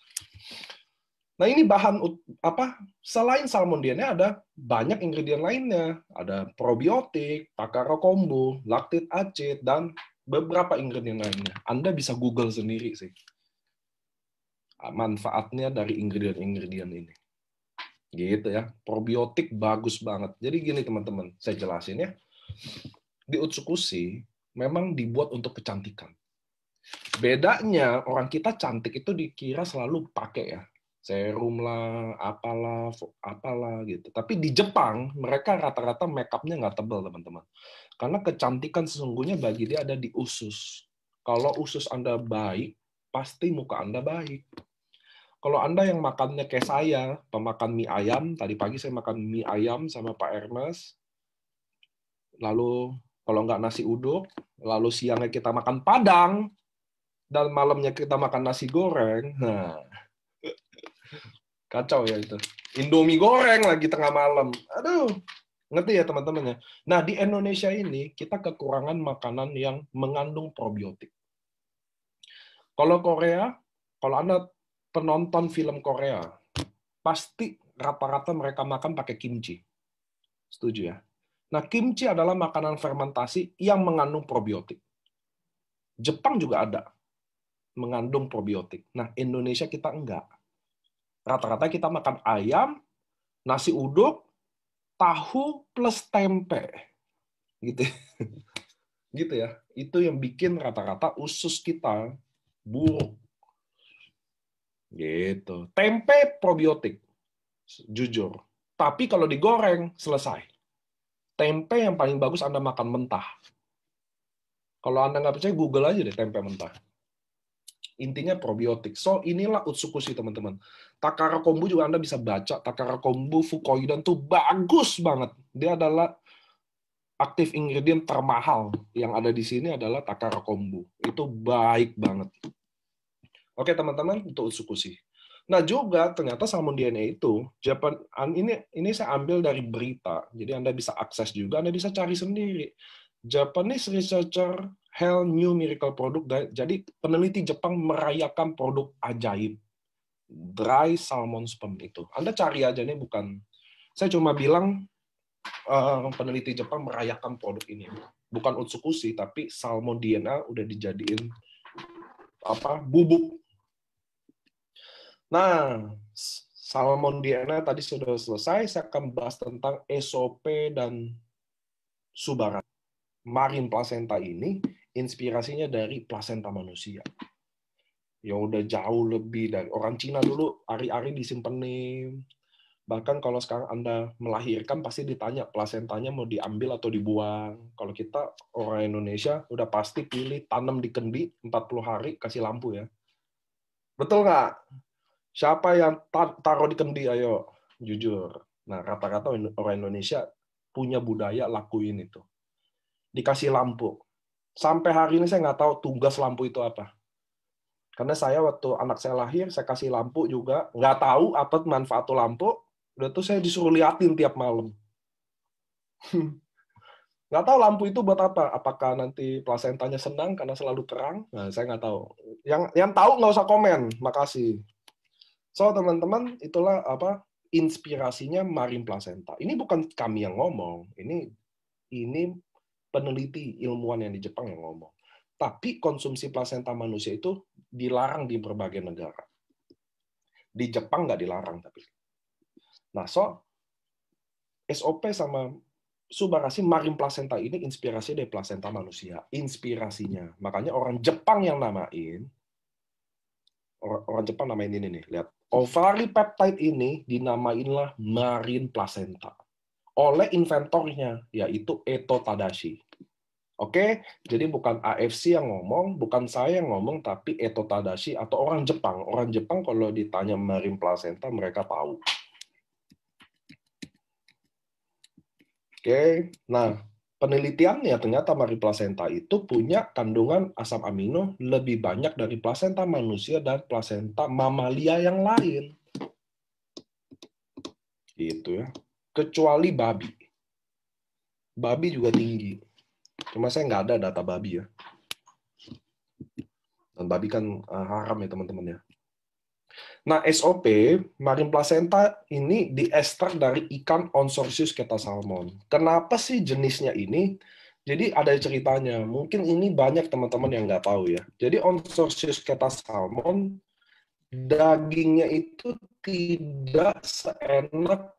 Nah, ini bahan apa? Selain salmon DNA ada banyak ingredient lainnya. Ada probiotik, takara kombu, laktit acid, dan beberapa ingredient lainnya. Anda bisa Google sendiri sih. Manfaatnya dari ingredient-ingredient ini. Gitu ya. Probiotik bagus banget. Jadi gini teman-teman, saya jelasin ya. di Utsukushi memang dibuat untuk kecantikan. Bedanya orang kita cantik itu dikira selalu pakai ya serum lah, apalah gitu. Tapi di Jepang mereka rata-rata make up-nya nggak tebal teman-teman. Karena kecantikan sesungguhnya bagi dia ada di usus. Kalau usus Anda baik, pasti muka Anda baik. Kalau Anda yang makannya kayak saya, pemakan mie ayam, tadi pagi saya makan mie ayam sama Pak Ernest, lalu kalau nggak nasi uduk, lalu siangnya kita makan Padang, dan malamnya kita makan nasi goreng, nah kacau ya itu. Indomie goreng lagi tengah malam. Aduh, ngerti ya teman-teman ya. Nah, di Indonesia ini kita kekurangan makanan yang mengandung probiotik. Kalau Korea, kalau Anda penonton film Korea, pasti rata-rata mereka makan pakai kimchi. Setuju ya? Nah, kimchi adalah makanan fermentasi yang mengandung probiotik. Jepang juga ada mengandung probiotik. Nah, Indonesia kita enggak. Rata-rata kita makan ayam, nasi uduk, tahu plus tempe. Gitu. Gitu ya. Itu yang bikin rata-rata usus kita buruk. Gitu. Tempe probiotik. Jujur. Tapi kalau digoreng, selesai. Tempe yang paling bagus Anda makan mentah. Kalau Anda nggak percaya, Google aja deh tempe mentah. Intinya probiotik. So, inilah Utsukushi, teman-teman. Takara Kombu juga Anda bisa baca. Takara Kombu Fukoidan tuh bagus banget. Dia adalah aktif ingredient termahal yang ada di sini adalah Takara Kombu. Itu baik banget. Oke, teman-teman, untuk Utsukushi. Nah, juga ternyata salmon DNA itu Japan ini saya ambil dari berita. Jadi Anda bisa akses juga, Anda bisa cari sendiri. Japanese researcher hail new miracle product. Jadi peneliti Jepang merayakan produk ajaib dry salmon sperm itu. Anda cari aja, nih bukan saya cuma bilang peneliti Jepang merayakan produk ini. Bukan Utsukushi, tapi salmon DNA udah dijadiin bubuk. Nah, salmon DNA tadi sudah selesai. Saya akan bahas tentang SOP dan Subara. Marine placenta ini inspirasinya dari plasenta manusia. Yang udah jauh lebih dari orang Cina dulu, ari-ari disimpenin. Bahkan kalau sekarang Anda melahirkan, pasti ditanya plasentanya mau diambil atau dibuang. Kalau kita, orang Indonesia, udah pasti pilih tanam di kendi, 40 hari, kasih lampu ya. Betul nggak? Siapa yang taruh di kendi, ayo. Jujur. Nah, rata-rata orang Indonesia punya budaya lakuin itu. Dikasih lampu. Sampai hari ini saya nggak tahu tugas lampu itu apa. Karena saya waktu anak saya lahir, saya kasih lampu juga. Nggak tahu apa manfaat lampu. Udah tuh saya disuruh liatin tiap malam. Nggak tahu lampu itu buat apa. Apakah nanti plasentanya senang karena selalu terang? Nah, saya nggak tahu. Yang tahu nggak usah komen. Makasih. So, teman-teman, itulah inspirasinya marine placenta. Ini bukan kami yang ngomong. Ini peneliti ilmuwan yang di Jepang yang ngomong. Tapi konsumsi plasenta manusia itu dilarang di berbagai negara. Di Jepang nggak dilarang, tapi. Nah, SOP sama Subarashi marine placenta ini inspirasi dari plasenta manusia. Inspirasinya. Makanya orang Jepang yang namain, orang Jepang namain ini nih, lihat. Ovari peptide ini dinamainlah marine placenta oleh inventornya, yaitu Eto Tadashi. Oke, jadi bukan AFC yang ngomong, bukan saya yang ngomong, tapi Eto Tadashi atau orang Jepang. Orang Jepang kalau ditanya marine placenta, mereka tahu. Oke, nah penelitiannya ternyata marine placenta itu punya kandungan asam amino lebih banyak dari plasenta manusia dan plasenta mamalia yang lain. Gitu ya. Kecuali babi. Babi juga tinggi. Cuma saya nggak ada data babi ya. Dan babi kan haram ya teman-teman ya. Nah, SOP, marine placenta ini diekstrak dari ikan Onsorsius ketasalmon. Kenapa sih jenisnya ini? Jadi ada ceritanya. Mungkin ini banyak teman-teman yang nggak tahu ya. Jadi Onsorsius ketasalmon, dagingnya itu tidak seenak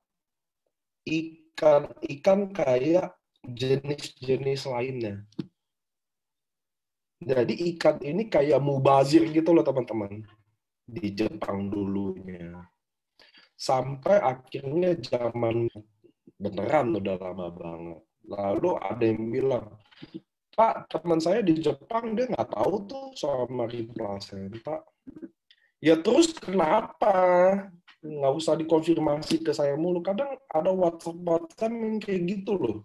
ikan kayak jenis-jenis lainnya. Jadi ikan ini kayak mubazir gitu loh teman-teman di Jepang dulunya. Sampai akhirnya zaman beneran udah lama banget. Lalu ada yang bilang, Pak, teman saya di Jepang dia nggak tahu tuh soal marine placenta. Ya terus kenapa? Nggak usah dikonfirmasi ke saya mulu. Kadang ada WhatsApp yang kayak gitu loh.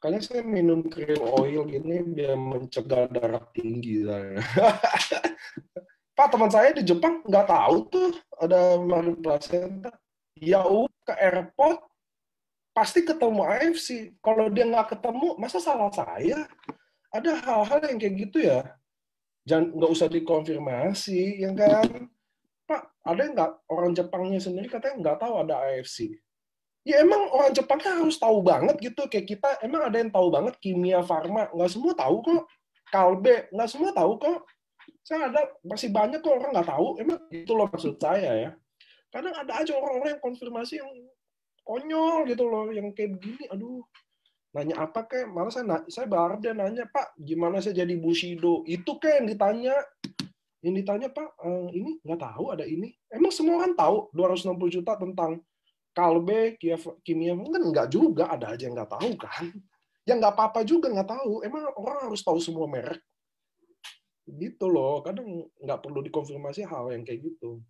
Kayaknya saya minum cream oil gini biar mencegah darah tinggi saya. Pak, teman saya di Jepang nggak tahu tuh ada marine placenta. Ya ke airport pasti ketemu AFC. Kalau dia nggak ketemu, masa salah saya? Ada hal-hal yang kayak gitu ya. Jangan nggak usah dikonfirmasi, ya kan? Pak, ada nggak orang Jepangnya sendiri katanya nggak tahu ada AFC? Ya emang orang Jepangnya harus tahu banget gitu. Kayak kita, emang ada yang tahu banget kimia, farma. Nggak semua tahu kok. Kalbe, nggak semua tahu kok. Saya ada, masih banyak kok orang nggak tahu. Emang itu loh maksud saya ya. Kadang ada aja orang-orang yang konfirmasi yang konyol gitu loh. Yang kayak begini, aduh. Nanya apa kek? Malah saya berharap dia nanya, Pak, gimana saya jadi Bushido? Itu kek yang ditanya. Yang ditanya, Pak, ini nggak tahu ada ini. Emang semua orang tahu 260 juta tentang kalbe, kimia, kan nggak juga, ada aja yang nggak tahu kan. Yang nggak apa-apa juga nggak tahu. Emang orang harus tahu semua merek? Gitu loh, kadang nggak perlu dikonfirmasi hal yang kayak gitu.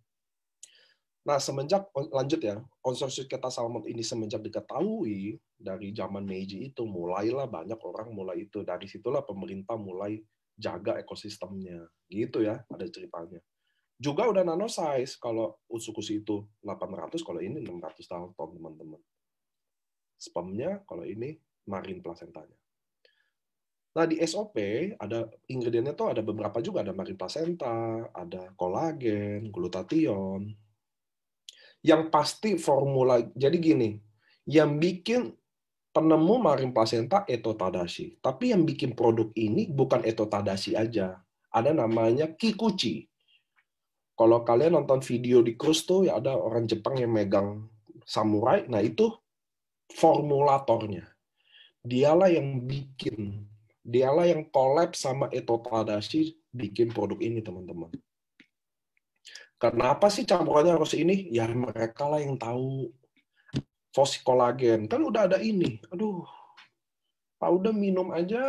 Nah, semenjak, lanjut ya, konsorsium Keta Salmon ini semenjak diketahui dari zaman Meiji itu, mulailah banyak orang mulai itu. Dari situlah pemerintah mulai jaga ekosistemnya. Gitu ya, ada ceritanya. Juga udah nano size, kalau Utsukushi itu 800, kalau ini 600 ton, teman-teman. Spermnya, kalau ini marine placentanya. Nah, di SOP, ada ingredientnya tuh ada beberapa juga. Ada marine placenta, ada kolagen, glutathione. Yang pasti formula, jadi gini, yang bikin penemu marine placenta Eto Tadashi. Tapi yang bikin produk ini bukan Eto Tadashi aja. Ada namanya Kikuchi. Kalau kalian nonton video di cruise tuh, ya ada orang Jepang yang megang samurai, nah itu formulatornya. Dialah yang bikin. Dialah yang collab sama Eto Tadashi bikin produk ini, teman-teman. Kenapa sih campurannya harus ini? Ya mereka lah yang tahu. Fosi kolagen kan udah ada ini. Aduh, Pak udah minum aja.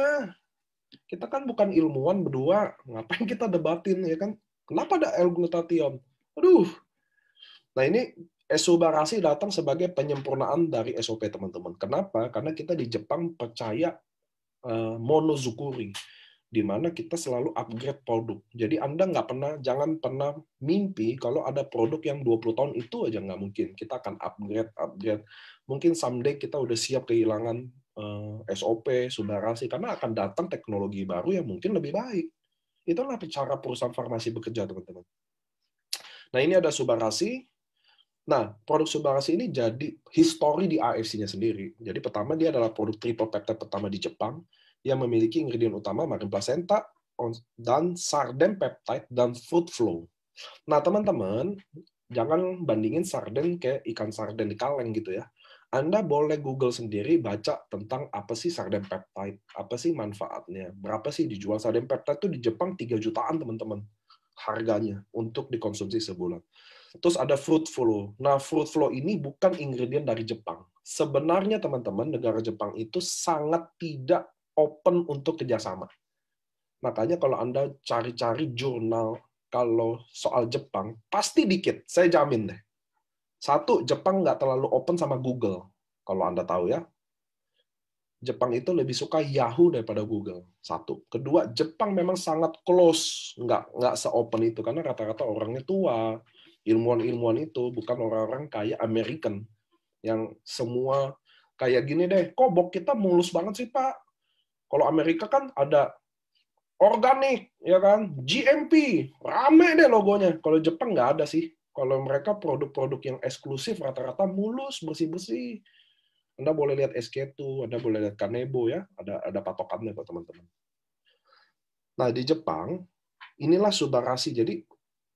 Kita kan bukan ilmuwan berdua, ngapain kita debatin ya kan? Kenapa ada L-glutathione? Aduh. Nah ini Esubarashi datang sebagai penyempurnaan dari SOP teman-teman. Kenapa? Karena kita di Jepang percaya monozukuri, di mana kita selalu upgrade produk. Jadi Anda jangan pernah mimpi kalau ada produk yang 20 tahun itu aja nggak mungkin. Kita akan upgrade. Mungkin someday kita udah siap kehilangan SOP, Subarashi, karena akan datang teknologi baru yang mungkin lebih baik. Itulah cara perusahaan farmasi bekerja, teman-teman. Nah, ini ada Subarashi. Nah, produk Subarashi ini jadi histori di AFC-nya sendiri. Jadi pertama dia adalah produk triple peptide pertama di Jepang yang memiliki ingredient utama marine placenta dan sarden peptide dan fruit flow. Nah, teman-teman, jangan bandingin sarden kayak ikan sarden di kaleng gitu ya. Anda boleh Google sendiri baca tentang apa sih sarden peptide, apa sih manfaatnya, berapa sih dijual sarden peptide itu di Jepang 3 jutaan, teman-teman. Harganya untuk dikonsumsi sebulan. Terus ada fruit flow. Nah, fruit flow ini bukan ingredient dari Jepang. Sebenarnya teman-teman, negara Jepang itu sangat tidak open untuk kerjasama. Makanya kalau Anda cari-cari jurnal kalau soal Jepang, pasti dikit. Saya jamin deh. Satu, Jepang nggak terlalu open sama Google. Kalau Anda tahu ya. Jepang itu lebih suka Yahoo daripada Google. Satu. Kedua, Jepang memang sangat close. Nggak se-open itu. Karena rata-rata orangnya tua. Ilmuwan-ilmuwan itu bukan orang-orang kayak American yang semua kayak gini deh, kok bok kita mulus banget sih Pak. Kalau Amerika kan ada organik, ya kan, GMP, rame deh logonya. Kalau Jepang nggak ada sih. Kalau mereka produk-produk yang eksklusif rata-rata mulus, bersih-bersih. Anda boleh lihat SK2, Anda boleh lihat Kanebo ya, ada patokannya buat teman-teman. Nah di Jepang inilah Subarashi. Jadi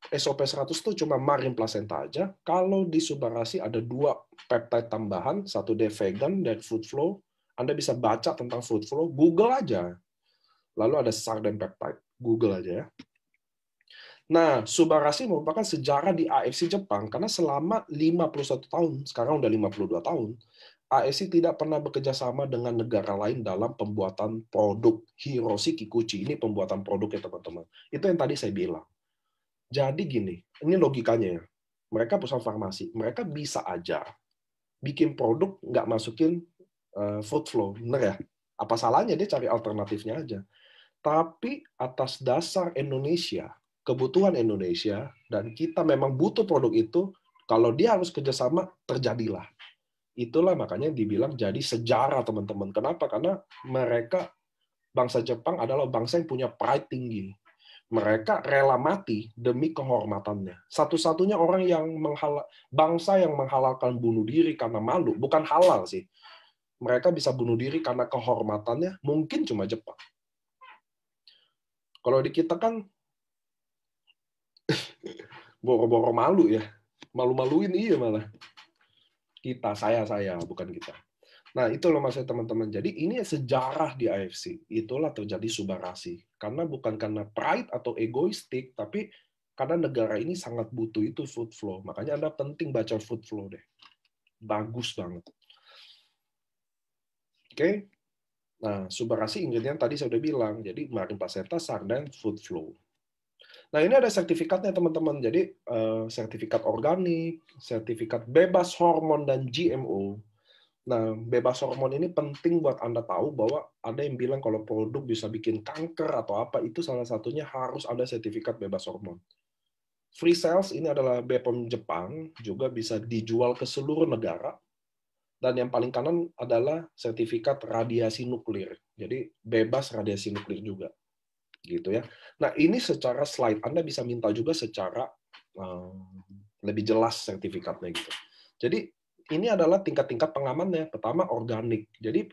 SOP 100 itu cuma marine placenta aja. Kalau di Subarasi ada 2 peptide tambahan, satu dia vegan dari Food Flow. Anda bisa baca tentang Food Flow, Google aja. Lalu ada sarden peptide, Google aja ya. Nah, Subarasi merupakan sejarah di AFC Jepang karena selama 51 tahun, sekarang udah 52 tahun, AFC tidak pernah bekerja sama dengan negara lain dalam pembuatan produk. Hiroshi Kikuchi, ini pembuatan produk ya teman-teman. Itu yang tadi saya bilang. Jadi gini, ini logikanya ya. Mereka perusahaan farmasi, mereka bisa aja bikin produk nggak masukin Food Flow, bener ya? Apa salahnya dia cari alternatifnya aja. Tapi atas dasar Indonesia, kebutuhan Indonesia, dan kita memang butuh produk itu, kalau dia harus kerjasama, terjadilah. Itulah makanya dibilang jadi sejarah, teman-teman. Kenapa? Karena mereka, bangsa Jepang adalah bangsa yang punya pride tinggi. Mereka rela mati demi kehormatannya. Satu-satunya orang yang bangsa yang menghalalkan bunuh diri karena malu, bukan halal sih. Mereka bisa bunuh diri karena kehormatannya, mungkin cuma Jepang. Kalau di kita kan boro-boro malu ya. Malu-maluin iya malah. Saya, bukan kita. Nah, itu loh maksudnya teman-teman. Jadi ini sejarah di AFC. Itulah terjadi Subarasi. Karena bukan karena pride atau egoistik, tapi karena negara ini sangat butuh itu Food Flow. Makanya Anda penting baca Food Flow deh. Bagus banget. Oke. Nah, Subarasi ingredient tadi saya udah bilang. Jadi marine placenta, sarden, Food Flow. Nah, ini ada sertifikatnya, teman-teman. Jadi, sertifikat organik, sertifikat bebas hormon dan GMO. Nah, bebas hormon ini penting buat Anda tahu bahwa ada yang bilang kalau produk bisa bikin kanker atau apa, itu salah satunya harus ada sertifikat bebas hormon. Free Cells ini adalah BPOM Jepang, juga bisa dijual ke seluruh negara. Dan yang paling kanan adalah sertifikat radiasi nuklir. Jadi bebas radiasi nuklir juga. Gitu ya. Nah, ini secara slide Anda bisa minta juga secara lebih jelas sertifikatnya gitu. Jadi ini adalah tingkat-tingkat pengamannya. Pertama, organik. Jadi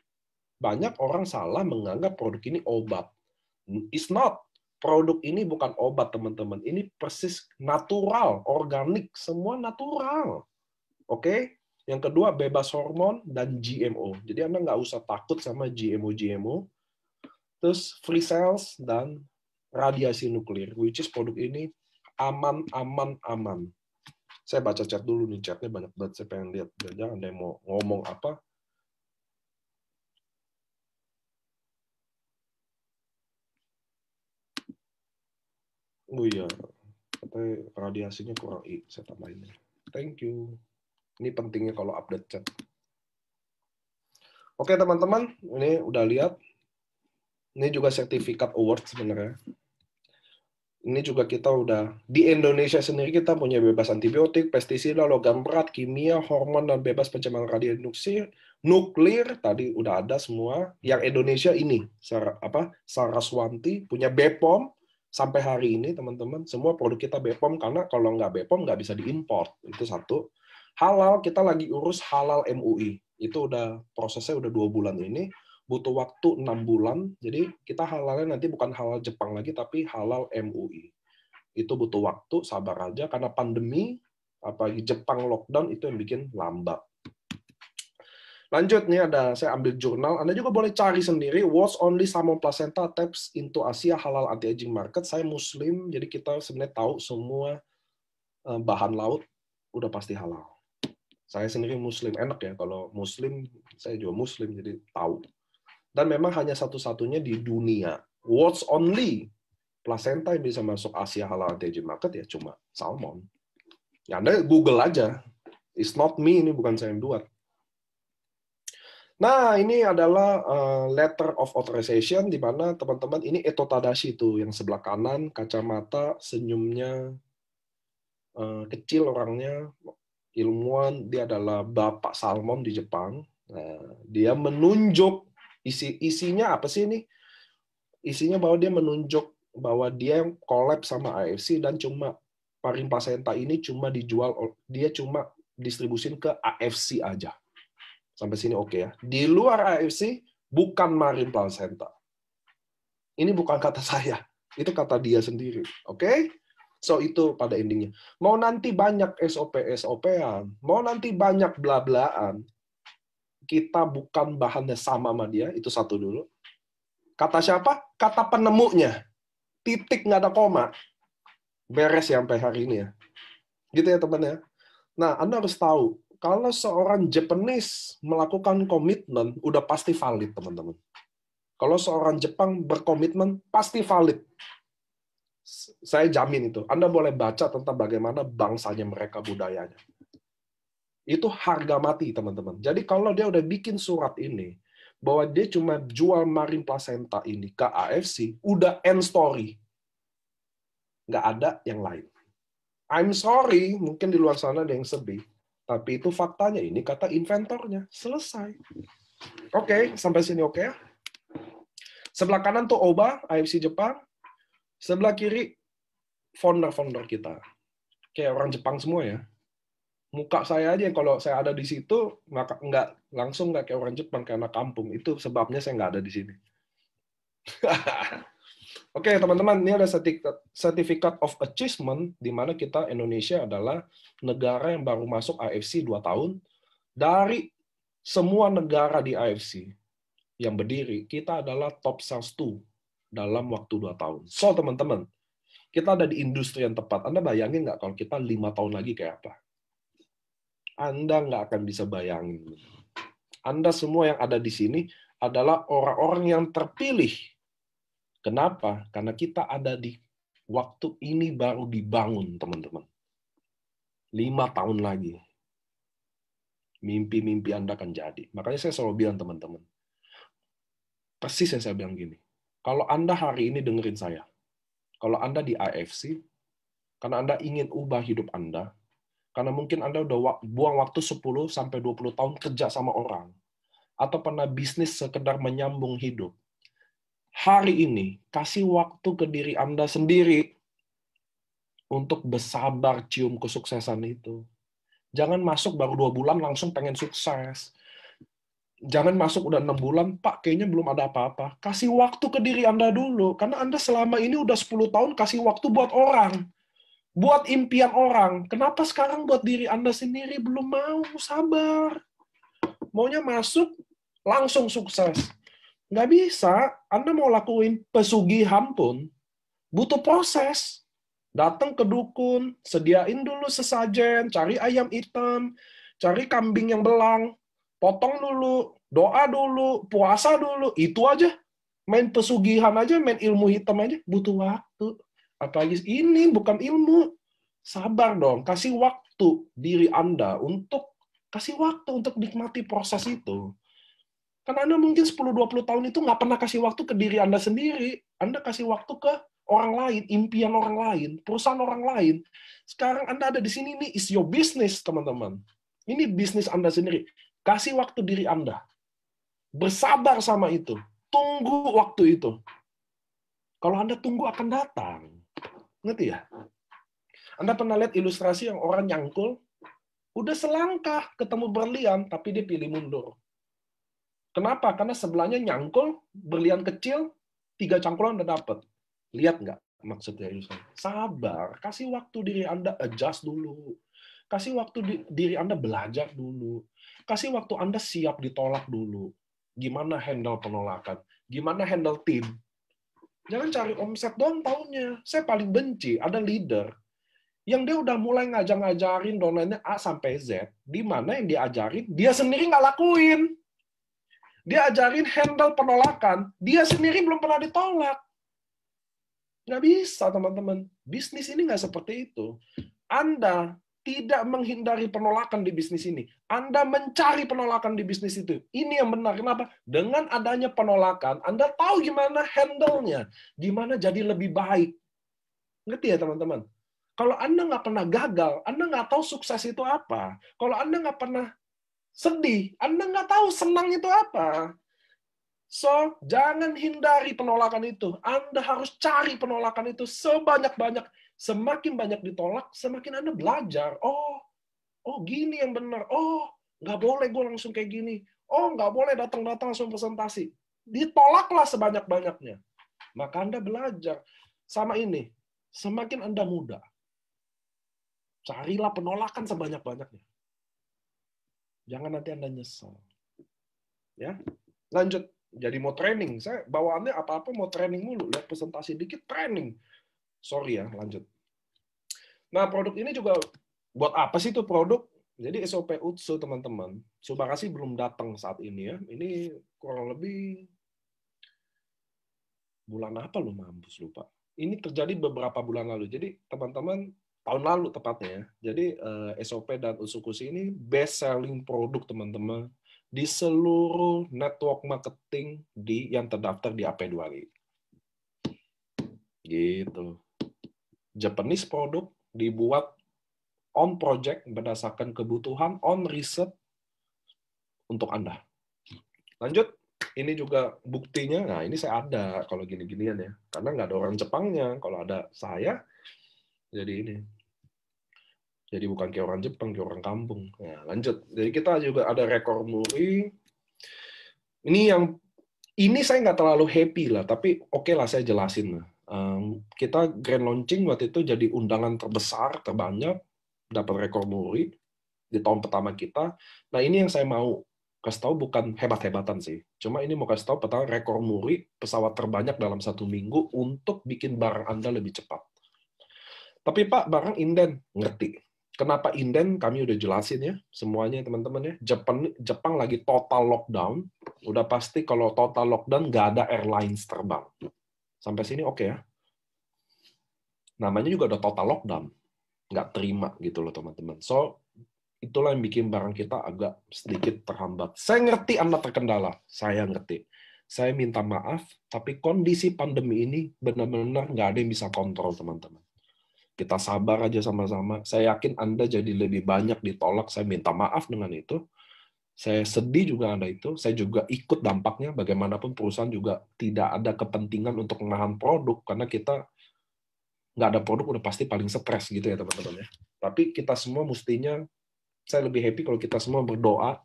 banyak orang salah menganggap produk ini obat. It's not. Produk ini bukan obat, teman-teman. Ini persis natural, organik, semua natural. Oke? Yang kedua, bebas hormon dan GMO. Jadi Anda nggak usah takut sama GMO. Terus free cells dan radiasi nuklir, which is produk ini aman. Saya baca chat dulu nih, chatnya banyak banget, saya pengen lihat. Jangan ada yang mau ngomong apa. Oh iya, katanya radiasinya kurang, saya tambahin. Thank you. Ini pentingnya kalau update chat. Oke teman-teman, ini udah lihat. Ini juga sertifikat award sebenarnya. Ini juga kita udah, di Indonesia sendiri kita punya bebas antibiotik, pestisida, logam berat, kimia, hormon, dan bebas pencemaran radionuklir. Nuklir, tadi udah ada semua. Yang Indonesia ini, Saraswanti, punya BPOM, sampai hari ini, teman-teman, semua produk kita BPOM, karena kalau nggak BPOM nggak bisa diimport. Itu satu. Halal, kita lagi urus halal MUI. Itu udah, prosesnya udah 2 bulan ini. Butuh waktu 6 bulan, jadi kita halalnya nanti bukan halal Jepang lagi, tapi halal MUI. Itu butuh waktu, sabar aja, karena pandemi, apalagi Jepang lockdown, itu yang bikin lambat. Lanjut, nih ada, saya ambil jurnal, Anda juga boleh cari sendiri, What's Only Salmon Placenta Taps into Asia Halal Anti-Aging Market. Saya Muslim, jadi kita sebenarnya tahu semua bahan laut udah pasti halal. Saya sendiri Muslim, enak ya, kalau Muslim, saya juga Muslim, jadi tahu. Dan memang hanya satu-satunya di dunia. What's only placenta yang bisa masuk Asia Halal Anti-Aging Market ya cuma salmon. Ya Anda Google aja. It's not me, ini bukan saya yang buat. Nah, ini adalah letter of authorization, di mana teman-teman, ini Eto Tadashi tuh, yang sebelah kanan, kacamata, senyumnya kecil orangnya, ilmuwan, dia adalah Bapak Salmon di Jepang. Nah, dia menunjuk, isinya apa sih ini? Isinya bahwa dia menunjuk bahwa dia yang collab sama AFC dan cuma marine placenta ini cuma dijual, dia cuma distribusin ke AFC aja. Sampai sini oke ya. Di luar AFC bukan marine placenta. Ini bukan kata saya, itu kata dia sendiri. Oke? So, itu pada endingnya. Mau nanti banyak SOP-SOP-an, mau nanti banyak bla-blaan, kita bukan bahannya sama dia, itu satu dulu. Kata siapa? Kata penemunya. Titik, nggak ada koma. Beres ya sampai hari ini ya. Gitu ya teman ya. Nah, Anda harus tahu, kalau seorang Japanese melakukan komitmen, udah pasti valid, teman-teman. Kalau seorang Jepang berkomitmen, pasti valid. Saya jamin itu. Anda boleh baca tentang bagaimana bangsanya mereka, budayanya. Itu harga mati, teman-teman. Jadi kalau dia udah bikin surat ini, bahwa dia cuma jual marine placenta ini ke AFC, udah end story. Nggak ada yang lain. I'm sorry, mungkin di luar sana ada yang sedih. Tapi itu faktanya, ini kata inventornya. Selesai. Oke, sampai sini oke ya? Sebelah kanan tuh Oba, AFC Jepang. Sebelah kiri, founder-founder kita. Kayak orang Jepang semua ya. Muka saya aja, kalau saya ada di situ, maka langsung nggak kayak orang Jepang, kayak anak kampung. Itu sebabnya saya nggak ada di sini. Oke, teman-teman, ini ada Certificate of Achievement, di mana kita, Indonesia, adalah negara yang baru masuk AFC 2 tahun. Dari semua negara di AFC yang berdiri, kita adalah top sales 2 dalam waktu 2 tahun. So, teman-teman, kita ada di industri yang tepat. Anda bayangin nggak kalau kita 5 tahun lagi kayak apa? Anda nggak akan bisa bayangin. Anda semua yang ada di sini adalah orang-orang yang terpilih. Kenapa? Karena kita ada di waktu ini baru dibangun, teman-teman. 5 tahun lagi. Mimpi-mimpi Anda akan jadi. Makanya saya selalu bilang, teman-teman, persis yang saya bilang gini, kalau Anda hari ini dengerin saya, kalau Anda di AFC, karena Anda ingin ubah hidup Anda, karena mungkin Anda udah buang waktu 10-20 tahun kerja sama orang, atau pernah bisnis sekedar menyambung hidup. Hari ini, kasih waktu ke diri Anda sendiri untuk bersabar cium kesuksesan itu. Jangan masuk baru 2 bulan langsung pengen sukses. Jangan masuk udah 6 bulan, Pak, kayaknya belum ada apa-apa. Kasih waktu ke diri Anda dulu. Karena Anda selama ini udah 10 tahun kasih waktu buat orang. Buat impian orang. Kenapa sekarang buat diri Anda sendiri belum mau? Sabar. Maunya masuk, langsung sukses. Nggak bisa. Anda mau lakuin pesugihan pun, butuh proses. Datang ke dukun, sediain dulu sesajen, cari ayam hitam, cari kambing yang belang, potong dulu, doa dulu, puasa dulu. Itu aja. Main pesugihan aja, main ilmu hitam aja, butuh waktu. Apalagi ini bukan ilmu. Sabar dong, kasih waktu diri Anda untuk nikmati proses itu. Karena Anda mungkin 10-20 tahun itu nggak pernah kasih waktu ke diri Anda sendiri. Anda kasih waktu ke orang lain, impian orang lain, perusahaan orang lain. Sekarang Anda ada di sini, ini is your business, teman-teman. Ini bisnis Anda sendiri. Kasih waktu diri Anda. Bersabar sama itu. Tunggu waktu itu. Kalau Anda tunggu akan datang. Ngerti ya? Anda pernah lihat ilustrasi yang orang nyangkul, udah selangkah ketemu berlian, tapi dia pilih mundur. Kenapa? Karena sebelahnya nyangkul, berlian kecil, 3 cangkulan udah dapet. Lihat nggak maksudnya ilustrasi? Sabar, kasih waktu diri Anda adjust dulu. Kasih waktu diri Anda belajar dulu. Kasih waktu Anda siap ditolak dulu. Gimana handle penolakan? Gimana handle tim? Jangan cari omset doang tahunnya. Saya paling benci, ada leader yang dia udah mulai ngajarin domainnya A sampai Z, di mana yang diajarin, dia sendiri nggak lakuin. Dia ajarin handle penolakan, dia sendiri belum pernah ditolak. Nggak bisa, teman-teman. Bisnis ini nggak seperti itu. Anda tidak menghindari penolakan di bisnis ini. Anda mencari penolakan di bisnis itu. Ini yang benar. Kenapa? Dengan adanya penolakan, Anda tahu gimana handle-nya. Gimana jadi lebih baik. Ngerti ya, teman-teman? Kalau Anda nggak pernah gagal, Anda nggak tahu sukses itu apa. Kalau Anda nggak pernah sedih, Anda nggak tahu senang itu apa. So, jangan hindari penolakan itu. Anda harus cari penolakan itu sebanyak-banyak. Semakin banyak ditolak, semakin Anda belajar. Oh gini yang benar. Oh, nggak boleh gue langsung kayak gini. Oh, nggak boleh datang-datang langsung presentasi. Ditolaklah sebanyak-banyaknya. Maka Anda belajar. Sama ini. semakin Anda muda. Carilah penolakan sebanyak-banyaknya. Jangan nanti Anda nyesel. Ya, lanjut. Jadi mau training, saya bawaannya apa-apa mau training mulu. Lihat presentasi dikit, training. Sorry ya, lanjut. Nah, produk ini juga, buat apa sih itu produk? Jadi SOP Utsu, teman-teman. Subakasi belum datang saat ini ya. Ini kurang lebih bulan apa lu mampus lupa. Ini terjadi beberapa bulan lalu. Jadi teman-teman, tahun lalu tepatnya. Jadi SOP dan Utsukushi ini best selling produk teman-teman di seluruh network marketing yang terdaftar di AP2I. Gitu. Japanese produk dibuat on project berdasarkan kebutuhan, on riset untuk Anda. Lanjut. Ini juga buktinya, nah ini saya ada kalau gini-ginian ya. Karena nggak ada orang Jepangnya. Kalau ada saya, jadi ini. Jadi bukan kayak orang Jepang, kayak orang kampung. Nah, lanjut. Jadi kita juga ada rekor muri. Ini saya nggak terlalu happy lah, tapi oke lah saya jelasin lah. Kita grand launching waktu itu jadi undangan terbesar, terbanyak, dapat rekor muri di tahun pertama kita. Nah ini yang saya mau kasih tahu, bukan hebat-hebatan sih. Cuma ini mau kasih tahu pertama rekor muri pesawat terbanyak dalam 1 minggu untuk bikin barang Anda lebih cepat. Tapi Pak, barang inden, ngerti. Kenapa inden? Kami udah jelasin ya, semuanya teman-teman ya. Jepang lagi total lockdown. Udah pasti kalau total lockdown nggak ada airlines terbang. Sampai sini oke ya. Namanya juga udah total lockdown. Nggak terima gitu loh teman-teman. So, itulah yang bikin barang kita agak sedikit terhambat. Saya ngerti Anda terkendala. Saya ngerti. Saya minta maaf, tapi kondisi pandemi ini benar-benar nggak ada yang bisa kontrol teman-teman. Kita sabar aja sama-sama. Saya yakin Anda jadi lebih banyak ditolak. Saya minta maaf dengan itu. Saya sedih juga ada itu. Saya juga ikut dampaknya. Bagaimanapun perusahaan juga tidak ada kepentingan untuk menahan produk. Karena kita nggak ada produk udah pasti paling stres gitu ya teman-teman ya. Tapi kita semua mestinya, saya lebih happy kalau kita semua berdoa.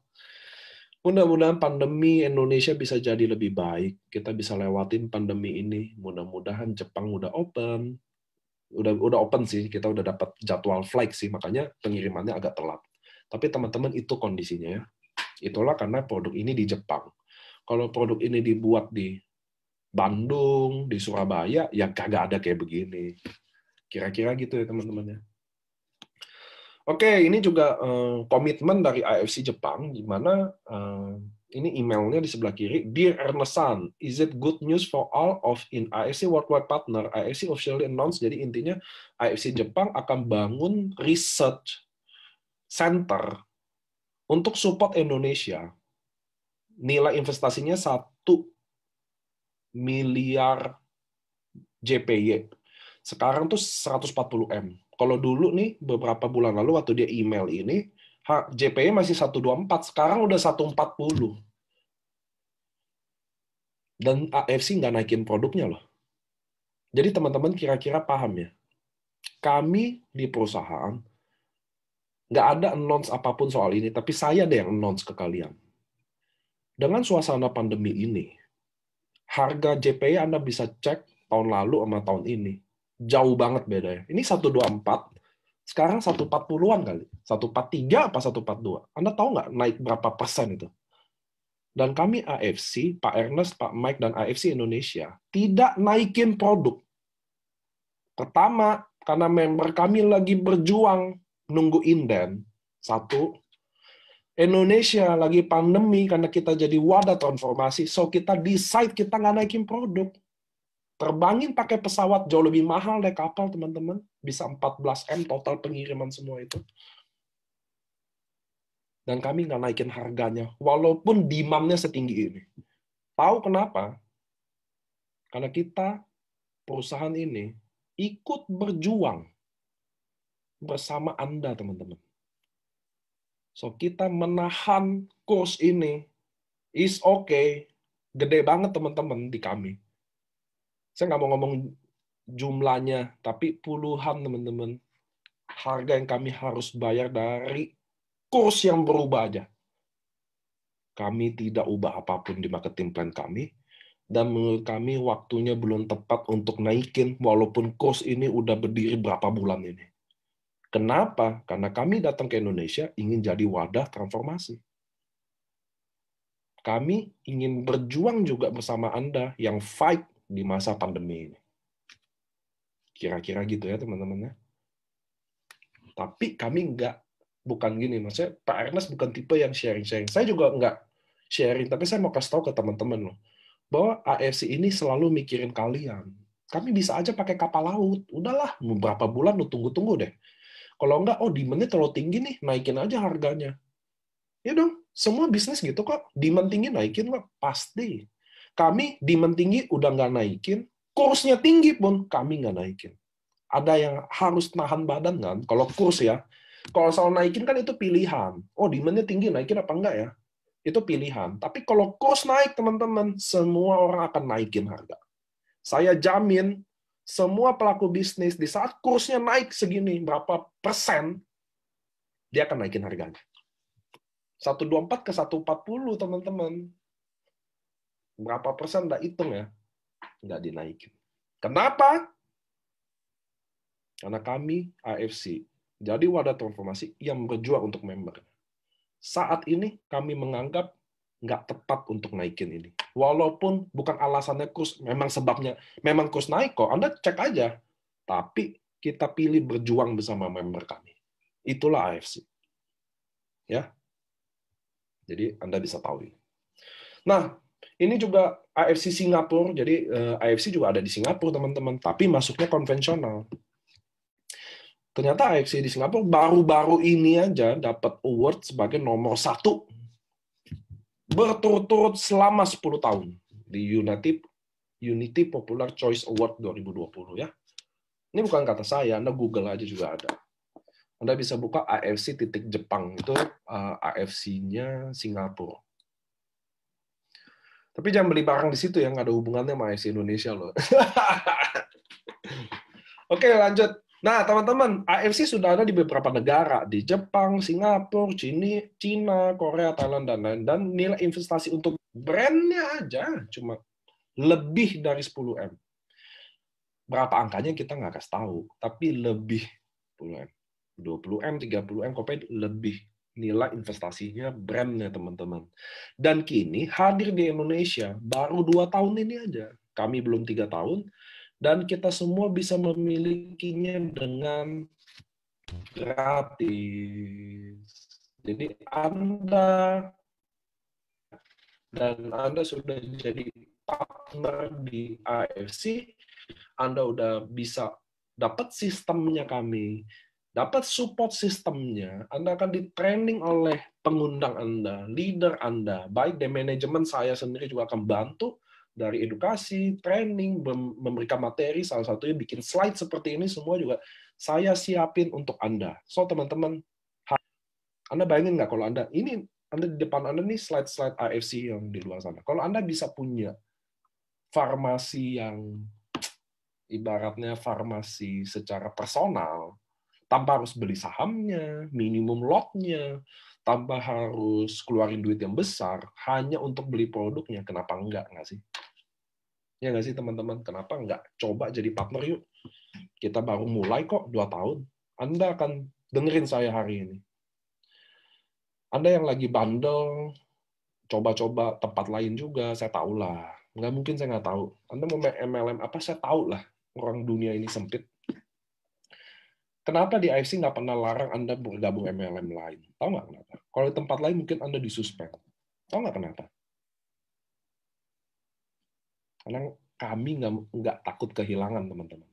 Mudah-mudahan pandemi Indonesia bisa jadi lebih baik. Kita bisa lewatin pandemi ini. Mudah-mudahan Jepang udah open. Udah open sih, kita udah dapat jadwal flight sih, makanya pengirimannya agak telat. Tapi teman-teman itu kondisinya ya. Itulah karena produk ini di Jepang. Kalau produk ini dibuat di Bandung, di Surabaya, ya kagak ada kayak begini. Kira-kira gitu ya teman-teman ya. Oke, ini juga komitmen dari AFC Jepang, di mana ini emailnya di sebelah kiri. Dear Ernest-san, is it good news for all of in AFC Worldwide Partner? AFC officially announced, jadi intinya AFC Jepang akan bangun research center untuk support Indonesia. Nilai investasinya 1 miliar JPY. Sekarang tuh 140 M. Kalau dulu nih, beberapa bulan lalu waktu dia email ini, JPY masih 124, sekarang udah 140. Dan AFC nggak naikin produknya loh. Jadi teman-teman kira-kira paham ya? Kami di perusahaan nggak ada announce apapun soal ini, tapi saya deh yang announce ke kalian. Dengan suasana pandemi ini, harga JPY Anda bisa cek tahun lalu sama tahun ini. Jauh banget bedanya. Ini 124, sekarang 140-an kali. 143 apa 142? Anda tahu nggak naik berapa persen itu? Dan kami AFC, Pak Ernest, Pak Mike, dan AFC Indonesia tidak naikin produk. Pertama, karena member kami lagi berjuang nunggu inden. 1, Indonesia lagi pandemi karena kita jadi wadah transformasi, so kita decide kita nggak naikin produk. Terbangin pakai pesawat jauh lebih mahal deh kapal, teman-teman. Bisa 14 M total pengiriman semua itu. Dan kami nggak naikin harganya, walaupun demand-nya setinggi ini. Tahu kenapa? Karena kita, perusahaan ini, ikut berjuang bersama Anda, teman-teman. So, kita menahan kurs ini, is okay. Gede banget, teman-teman, di kami. Saya nggak mau ngomong jumlahnya, tapi puluhan, teman-teman. Harga yang kami harus bayar dari kurs yang berubah aja. Kami tidak ubah apapun di marketing plan kami, Dan menurut kami waktunya belum tepat untuk naikin, walaupun kurs ini udah berdiri berapa bulan ini. Kenapa? Karena kami datang ke Indonesia ingin jadi wadah transformasi. Kami ingin berjuang juga bersama Anda yang fight di masa pandemi ini. Kira-kira gitu ya teman-teman ya. Tapi kami bukan gini, maksudnya Pak Ernest bukan tipe yang sharing-sharing. Saya juga nggak sharing, tapi saya mau kasih tahu ke teman-teman loh, bahwa AFC ini selalu mikirin kalian. Kami bisa aja pakai kapal laut. Udahlah, beberapa bulan lu tunggu-tunggu deh. Kalau nggak, oh demand-nya terlalu tinggi nih, naikin aja harganya. Ya dong, semua bisnis gitu kok. Demand tinggi naikin kok, pasti. Kami demand tinggi udah nggak naikin, kursnya tinggi pun kami nggak naikin. Ada yang harus nahan badan kan? Kalau kurs ya, kalau soal naikin kan itu pilihan. Oh demand-nya tinggi, naikin apa enggak ya? Itu pilihan. Tapi kalau kurs naik teman-teman, semua orang akan naikin harga. Saya jamin semua pelaku bisnis di saat kursnya naik segini berapa persen, dia akan naikin harganya. 124 ke 140 teman-teman. Berapa persen nggak hitung ya? Nggak dinaikin. Kenapa? Karena kami AFC jadi wadah transformasi yang berjuang untuk member. Saat ini kami menganggap nggak tepat untuk naikin ini. Walaupun bukan alasannya kurs, memang sebabnya, memang kurs naik kok, Anda cek aja. Tapi kita pilih berjuang bersama member kami. Itulah AFC. Ya. Jadi Anda bisa tahu ini. Nah, ini juga AFC Singapura, jadi AFC juga ada di Singapura, teman-teman, tapi masuknya konvensional. Ternyata AFC di Singapura baru-baru ini aja dapat award sebagai nomor 1 berturut-turut selama 10 tahun di Unity Popular Choice Award 2020 ya. Ini bukan kata saya, Anda Google aja juga ada. Anda bisa buka AFC titik Jepang, itu AFC-nya Singapura. Tapi jangan beli barang di situ ya, nggak ada hubungannya sama AFC Indonesia loh. Oke, lanjut. Nah, teman-teman, AFC sudah ada di beberapa negara, di Jepang, Singapura, Cina, Korea, Thailand, dan lain-lain. Dan nilai investasi untuk brandnya aja cuma lebih dari 10M. Berapa angkanya kita nggak kasih tahu, tapi lebih 10M. 20M, 30M, kopet lebih nilai investasinya brandnya, teman-teman. Dan kini hadir di Indonesia baru 2 tahun ini aja. Kami belum 3 tahun, dan kita semua bisa memilikinya dengan gratis. Jadi Anda sudah jadi partner di AFC, Anda udah bisa dapat sistemnya kami, dapat support sistemnya, Anda akan di-training oleh pengundang Anda, leader Anda, baik dari manajemen, saya sendiri juga akan bantu dari edukasi, training, memberikan materi, salah satunya bikin slide seperti ini, semua juga saya siapin untuk Anda. So, teman-teman, Anda bayangin nggak kalau Anda di depan Anda nih slide-slide AFC yang di luar sana. Kalau Anda bisa punya farmasi yang ibaratnya farmasi secara personal, tanpa harus beli sahamnya, minimum lotnya, tanpa harus keluarin duit yang besar, hanya untuk beli produknya, kenapa enggak sih? Ya nggak sih teman-teman, kenapa enggak coba jadi partner yuk? Kita baru mulai kok 2 tahun. Anda akan dengerin saya hari ini. Anda yang lagi bandel, coba-coba tempat lain juga, saya tahu lah. Nggak mungkin saya nggak tahu. Anda mau main MLM apa, saya tahu lah. Orang dunia ini sempit. Kenapa di AFC nggak pernah larang Anda bergabung MLM lain? Tahu nggak kenapa? Kalau di tempat lain mungkin Anda disuspend. Tahu nggak kenapa? Karena kami nggak takut kehilangan, teman-teman.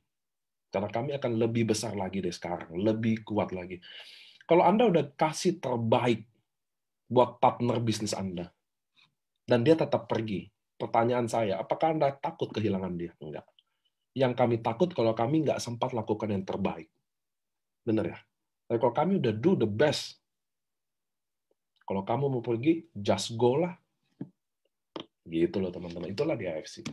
Karena kami akan lebih besar lagi dari sekarang, lebih kuat lagi. Kalau Anda udah kasih terbaik buat partner bisnis Anda, dan dia tetap pergi, pertanyaan saya, apakah Anda takut kehilangan dia? Enggak. Yang kami takut kalau kami nggak sempat lakukan yang terbaik. Benar ya? Tapi kalau kami udah do the best, kalau kamu mau pergi, just go lah. Gitu loh teman-teman. Itulah di AFC.